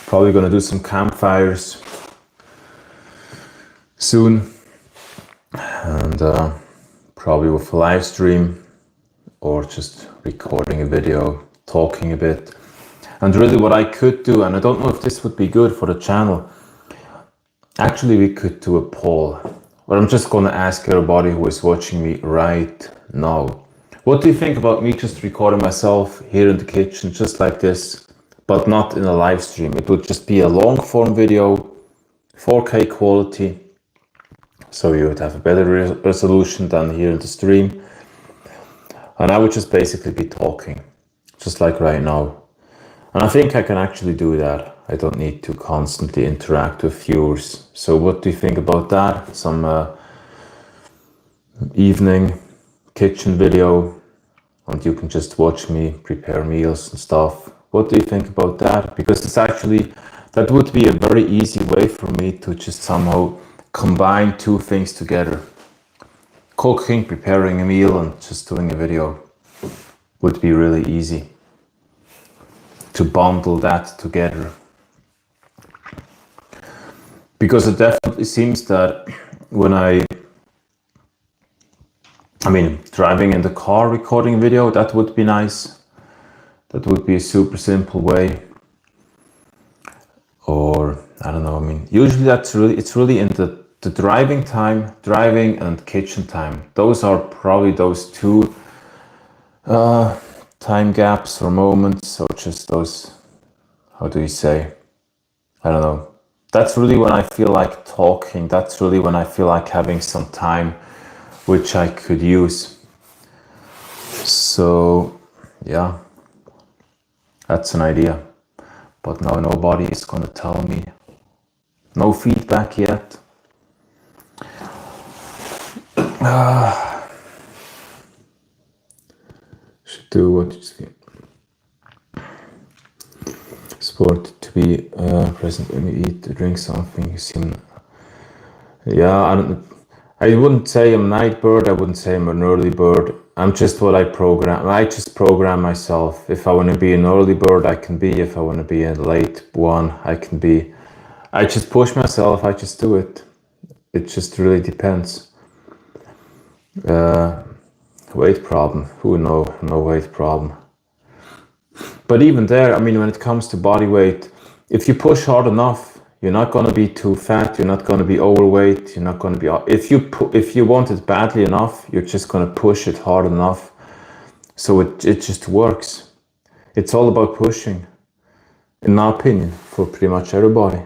Probably gonna do some campfires soon, and probably with a live stream or just recording a video, talking a bit. And really what I could do, and I don't know if this would be good for the channel, actually we could do a poll, but I'm just gonna ask everybody who is watching me right now. What do you think about me just recording myself here in the kitchen, just like this, but not in a live stream? It would just be a long form video, 4K quality, so you would have a better resolution than here in the stream. And I would just basically be talking, just like right now. And I think I can actually do that. I don't need to constantly interact with viewers. So what do you think about that? Some evening kitchen video, and you can just watch me prepare meals and stuff. What do you think about that? Because it's actually, that would be a very easy way for me to just somehow combine two things together. Cooking, preparing a meal, and just doing a video would be really easy to bundle that together. Because it definitely seems that when I mean, driving in the car, recording a video, that would be nice. That would be a super simple way. Or, I don't know, I mean, usually it's really in the driving time, driving and kitchen time. Those are probably those two time gaps or moments, or just those, how do you say? I don't know. That's really when I feel like talking. That's really when I feel like having some time which I could use. So, yeah, that's an idea. But now nobody is gonna tell me. No feedback yet. Should do what you see. Sport to be present when you eat or drink something. You seem, yeah, I wouldn't say I'm a night bird. I wouldn't say I'm an early bird. I'm just what I program. I just program myself. If I want to be an early bird, I can be. If I want to be a late one, I can be. I just push myself. I just do it. It just really depends. Weight problem. Who know? No weight problem. But even there, I mean, when it comes to body weight, if you push hard enough, you're not going to be too fat. You're not going to be overweight. You're not going to be. If you want it badly enough, you're just going to push it hard enough. So it just works. It's all about pushing, in my opinion, for pretty much everybody.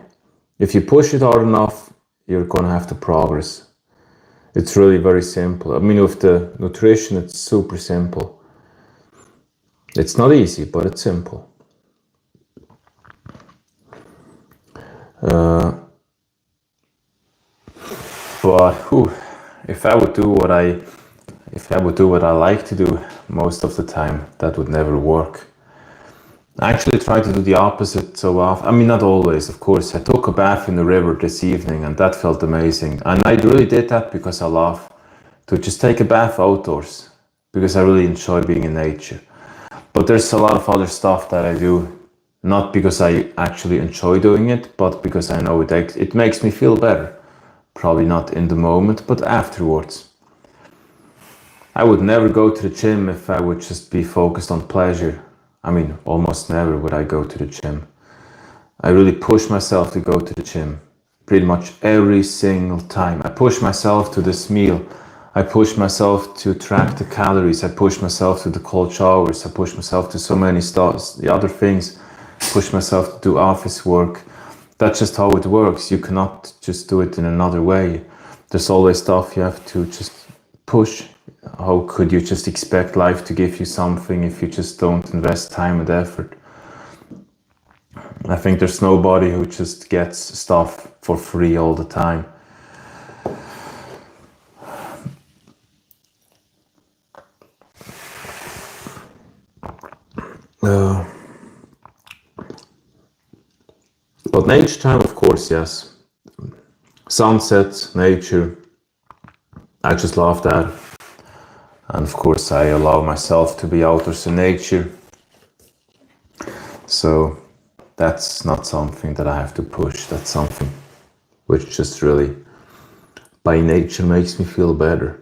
If you push it hard enough, you're going to have to progress. It's really very simple. I mean, with the nutrition, it's super simple. It's not easy, but it's simple. But if I would do what I like to do most of the time, that would never work. I actually try to do the opposite so often. I mean, not always, of course. I took a bath in the river this evening and that felt amazing. And I really did that because I love to just take a bath outdoors, because I really enjoy being in nature. But there's a lot of other stuff that I do, not because I actually enjoy doing it, but because I know it makes me feel better. Probably not in the moment, but afterwards. I would never go to the gym if I would just be focused on pleasure. I mean, almost never would I go to the gym. I really push myself to go to the gym. Pretty much every single time. I push myself to this meal. I push myself to track the calories. I push myself to the cold showers. I push myself to so many stuff, the other things. I push myself to do office work. That's just how it works. You cannot just do it in another way. There's always stuff you have to just push. How could you just expect life to give you something if you just don't invest time and effort? I think there's nobody who just gets stuff for free all the time. But nature time, of course, yes. Sunsets, nature, I just love that. And of course I allow myself to be outdoors in nature. So that's not something that I have to push. That's something which just really by nature makes me feel better.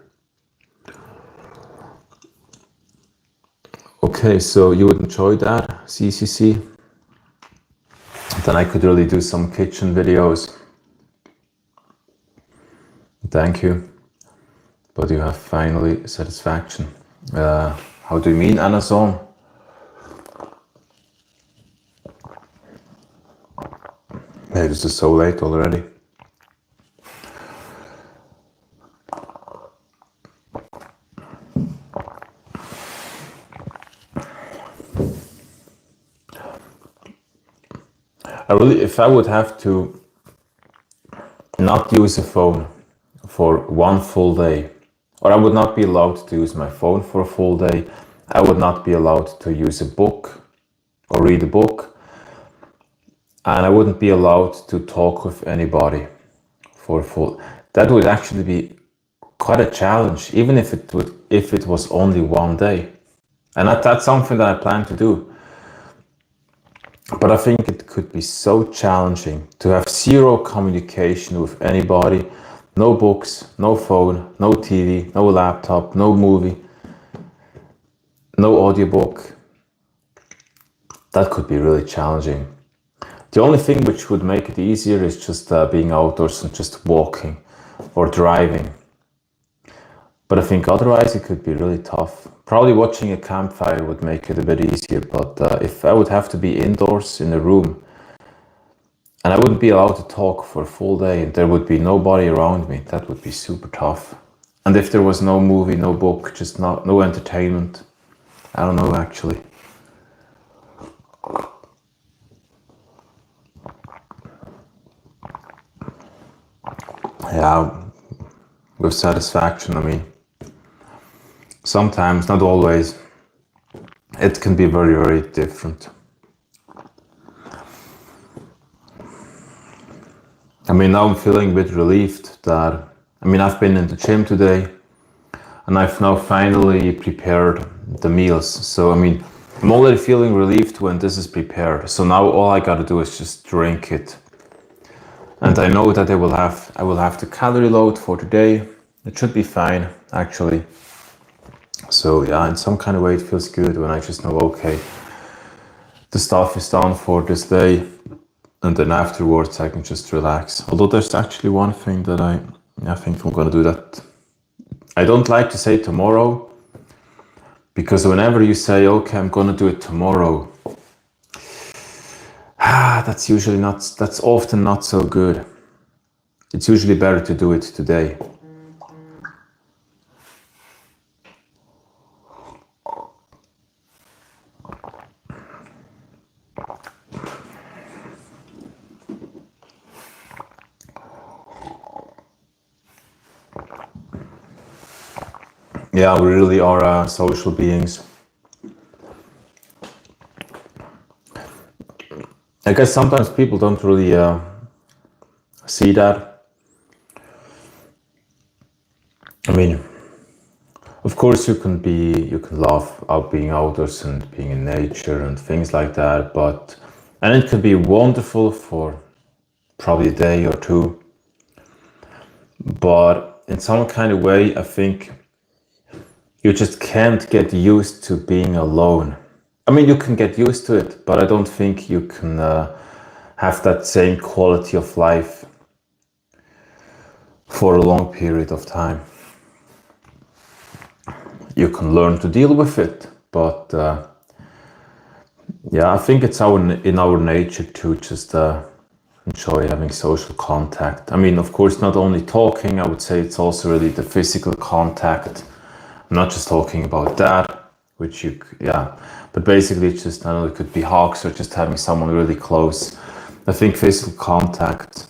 Okay, so you would enjoy that, CCC? Then I could really do some kitchen videos. Thank you. But you have finally satisfaction. How do you mean, Amazon? Hey, this is so late already. If I would have to not use a phone for one full day, or I would not be allowed to use my phone for a full day, I would not be allowed to use a book or read a book, and I wouldn't be allowed to talk with anybody for a full. That would actually be quite a challenge, even if it was only one day. And that's something that I plan to do. But I think it could be so challenging to have zero communication with anybody, no books, no phone, no TV, no laptop, no movie, no audiobook. That could be really challenging. The only thing which would make it easier is just being outdoors and just walking or driving. But I think otherwise it could be really tough. Probably watching a campfire would make it a bit easier, but if I would have to be indoors in a room and I wouldn't be allowed to talk for a full day and there would be nobody around me, that would be super tough. And if there was no movie, no book, just no entertainment, I don't know actually. Yeah, with satisfaction, I mean, sometimes, not always, it can be very, very different. I mean, now I'm feeling a bit relieved that, I've been in the gym today and I've now finally prepared the meals. So, I'm already feeling relieved when this is prepared. So now all I gotta do is just drink it. And I know that I will have the calorie load for today. It should be fine, actually. So yeah, in some kind of way it feels good when I just know, okay, the stuff is done for this day, and then afterwards I can just relax. Although there's actually one thing that I think I'm gonna do that. I don't like to say tomorrow, because whenever you say, okay, I'm gonna do it tomorrow, that's often not so good. It's usually better to do it today. Yeah, we really are social beings. I guess sometimes people don't really see that. I mean, of course you can love out being outdoors and being in nature and things like that, and it can be wonderful for probably a day or two. But in some kind of way, I think you just can't get used to being alone. I mean, you can get used to it, but I don't think you can have that same quality of life for a long period of time. You can learn to deal with it, but yeah, I think it's in our nature to just enjoy having social contact. I mean, of course, not only talking, I would say it's also really the physical contact. I'm not just talking about that, but basically it's just, I don't know, it could be hugs or just having someone really close. I think physical contact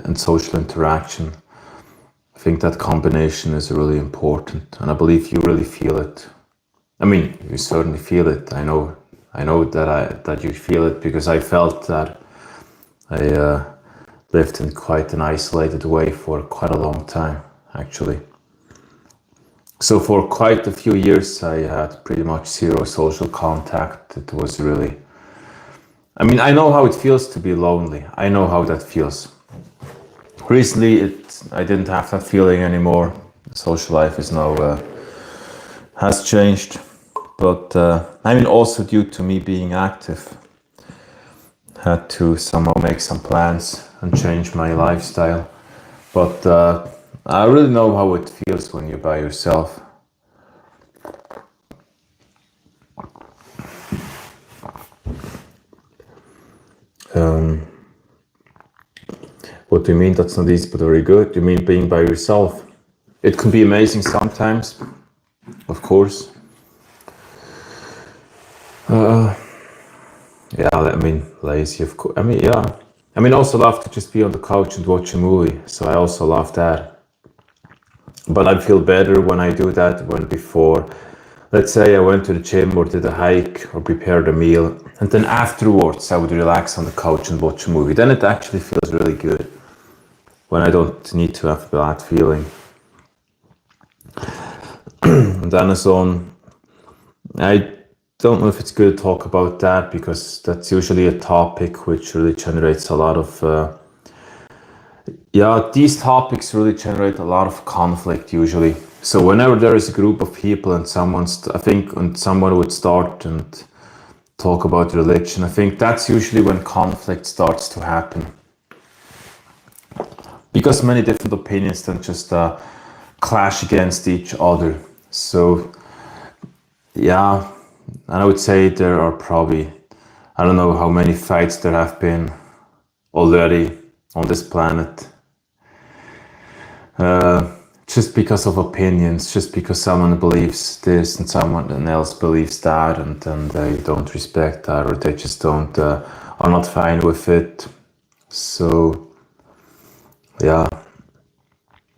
and social interaction, I think that combination is really important, and I believe you really feel it. I mean, you certainly feel it. I know that you feel it, because I felt that. I lived in quite an isolated way for quite a long time, actually. So for quite a few years, I had pretty much zero social contact. It was really, I mean, I know how it feels to be lonely. I know how that feels. Recently, I didn't have that feeling anymore. Social life is now has changed, but I mean, also due to me being active, had to somehow make some plans and change my lifestyle. But I really know how it feels when you're by yourself. What do you mean that's not easy but very good? You mean being by yourself? It can be amazing sometimes, of course. Yeah, I mean, lazy, of course. I mean, yeah. I mean, also love to just be on the couch and watch a movie. So I also love that. But I feel better when I do that when before, let's say I went to the gym or did a hike or prepared a meal, and then afterwards I would relax on the couch and watch a movie. Then it actually feels really good when I don't need to have a bad feeling. And then I don't know if it's good to talk about that, because that's usually a topic which really generates a lot of these topics really generate a lot of conflict usually. So whenever there is a group of people and someone would start and talk about religion, I think that's usually when conflict starts to happen, because many different opinions then just clash against each other. So yeah, and I would say there are probably, I don't know how many fights there have been already on this planet. Just because of opinions, just because someone believes this and someone else believes that, and then they don't respect that, or they just don't are not fine with it. So yeah,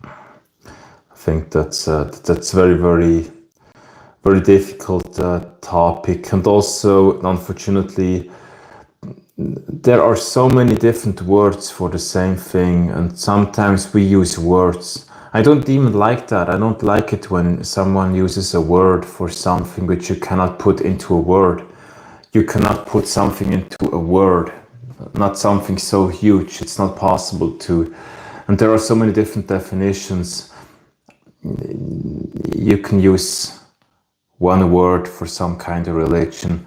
I think that's very, very, very difficult topic. And also, unfortunately, there are so many different words for the same thing, and sometimes we use words. I don't even like that. I don't like it when someone uses a word for something which you cannot put into a word. You cannot put something into a word, not something so huge. It's not possible to. And there are so many different definitions you can use one word for some kind of religion,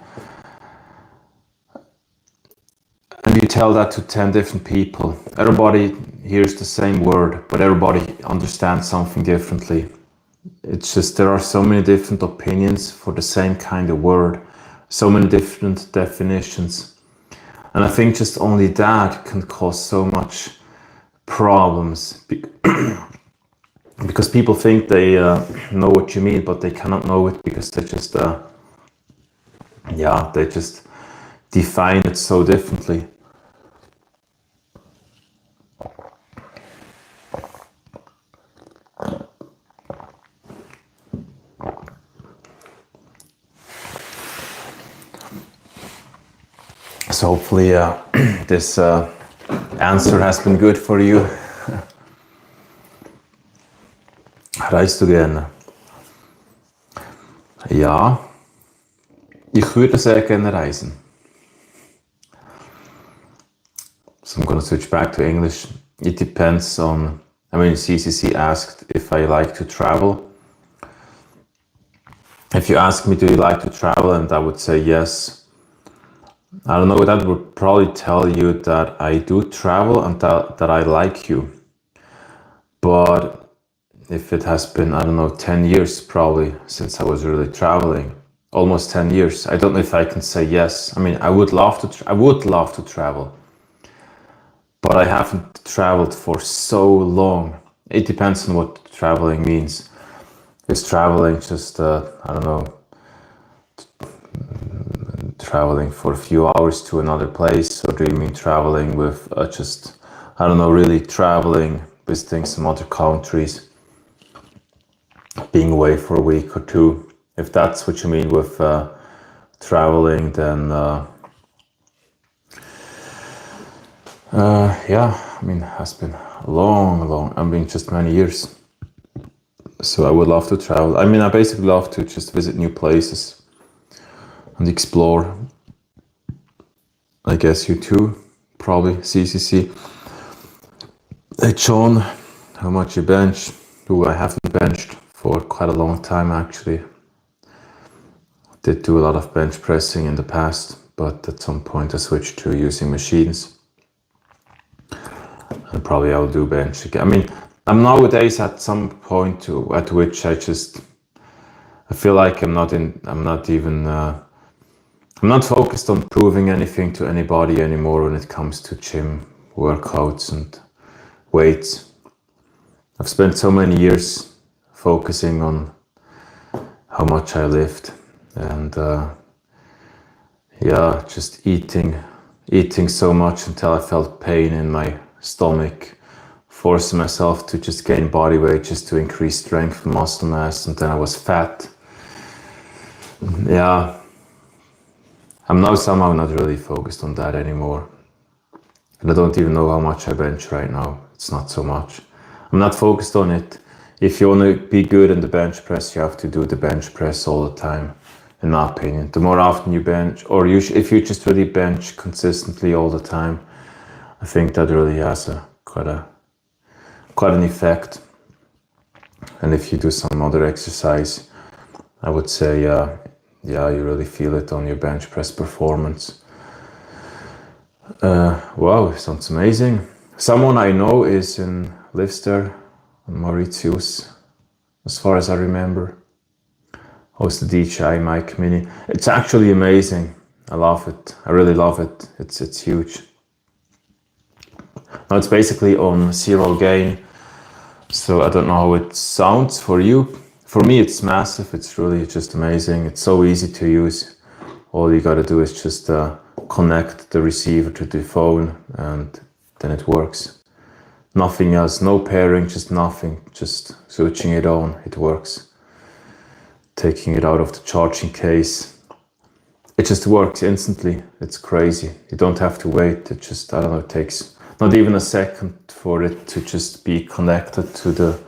and you tell that to 10 different people, everybody hears the same word, but everybody understands something differently. It's just there are so many different opinions for the same kind of word, so many different definitions. And I think just only that can cause so much problems because people think they know what you mean, but they cannot know it because they just, they just define it so differently. So hopefully this answer has been good for you. Reist du gerne? Ja, ich würde sehr gerne reisen. So I'm going to switch back to English. It depends on, CCC asked if I like to travel. If you ask me, do you like to travel? And I would say yes. I don't know, that would probably tell you that I do travel and that I like you. But if it has been, 10 years probably since I was really traveling, almost 10 years, I don't know if I can say yes. I would love to travel, but I haven't traveled for so long. It depends on what traveling means. Is traveling just, traveling for a few hours to another place, or do you mean traveling with really traveling, visiting some other countries, being away for a week or two? If that's what you mean with traveling, then it has been long, just many years. So I would love to travel. I basically love to just visit new places and explore. I guess you too, probably. CCC. Hey John, how much you bench? I haven't benched for quite a long time actually. Did do a lot of bench pressing in the past, but at some point I switched to using machines. And probably I'll do bench again. I'm nowadays at some point at which I feel like I'm not focused on proving anything to anybody anymore when it comes to gym workouts and weights. I've spent so many years focusing on how much I lift and just eating so much until I felt pain in my stomach, forcing myself to just gain body weight just to increase strength and muscle mass, and then I was fat. Yeah. I'm now somehow not really focused on that anymore. And I don't even know how much I bench right now. It's not so much. I'm not focused on it. If you want to be good in the bench press, you have to do the bench press all the time, in my opinion. The more often you bench, or if you just really bench consistently all the time, I think that really has quite an effect. And if you do some other exercise, I would say, you really feel it on your bench press performance. Wow, sounds amazing. Someone I know lives there, Mauritius, as far as I remember. Hosts the DJI Mic Mini. It's actually amazing. I love it. I really love it. It's huge. Now it's basically on zero gain, so I don't know how it sounds for you. For me, it's massive. It's really just amazing. It's so easy to use. All you gotta do is just connect the receiver to the phone and then it works. Nothing else, no pairing, just nothing. Just switching it on, it works. Taking it out of the charging case. It just works instantly. It's crazy. You don't have to wait. It just, it takes not even a second for it to just be connected to the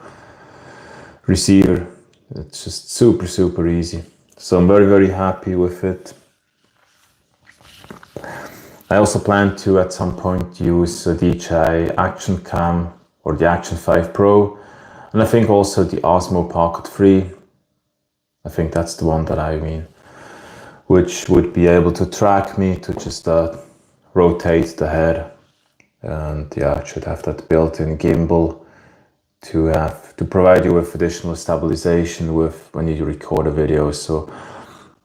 receiver. It's just super, super easy. So I'm very, very happy with it. I also plan to at some point use a DJI Action Cam or the Action 5 Pro. And I think also the Osmo Pocket 3. I think that's the one that I mean, which would be able to track me, to just rotate the head. And yeah, it should have that built-in gimbal to provide you with additional stabilization with when you record a video. So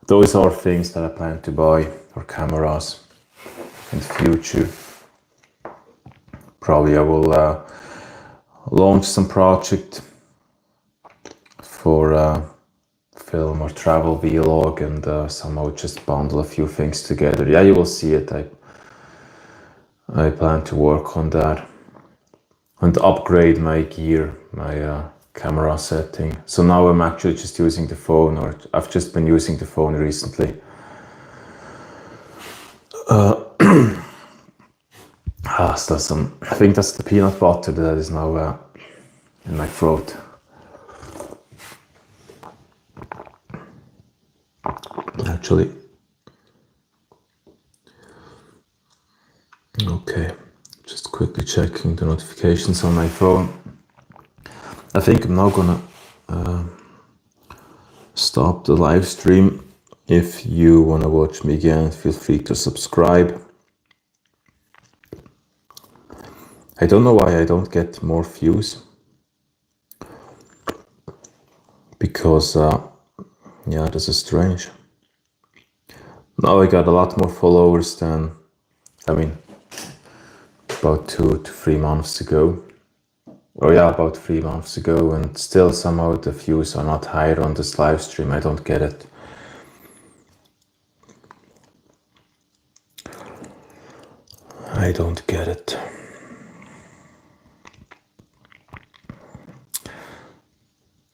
those are things that I plan to buy, or cameras, in the future. Probably I will launch some project for film or travel vlog, and somehow just bundle a few things together. Yeah, you will see it. I plan to work on that and upgrade my gear, my camera setting. So now I'm actually just using the phone, or I've just been using the phone recently. I think that's the peanut butter that is now in my throat. Actually, okay, just quickly checking the notifications on my phone. I think I'm now gonna stop the live stream. If you wanna watch me again, feel free to subscribe. I don't know why I don't get more views, because yeah, this is strange. Now I got a lot more followers than, I mean, about 2 to 3 months ago. Oh yeah, about 3 months ago, and still somehow the views are not higher on this live stream. I don't get it. I don't get it.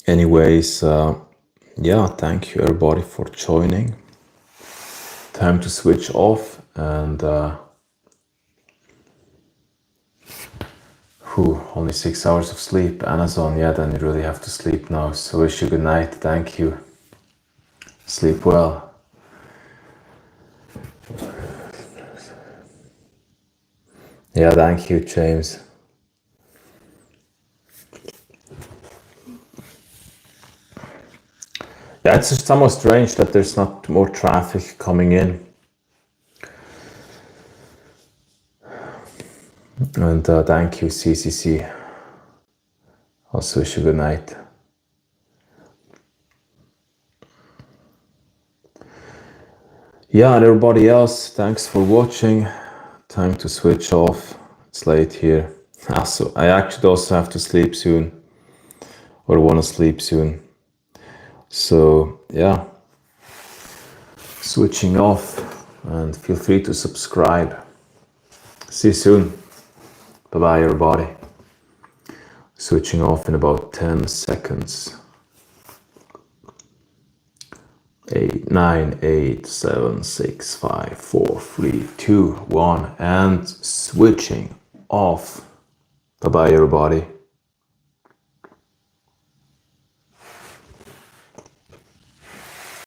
Anyways, yeah, thank you everybody for joining. Time to switch off, and only 6 hours of sleep. Amazon, yeah, then you really have to sleep now. So wish you good night. Thank you. Sleep well. Yeah, thank you, James. Yeah, it's just somewhat strange that there's not more traffic coming in. And thank you, CCC. Also wish you good night. Yeah, and everybody else, thanks for watching. Time to switch off. It's late here. Also, I actually also have to sleep soon, or want to sleep soon. So yeah, switching off, and feel free to subscribe. See you soon. Bye bye everybody. Switching off in about 10 seconds. 8, 9, 8, 7, 6, 5, 4, 3, 2, 1, and switching off. Bye bye everybody.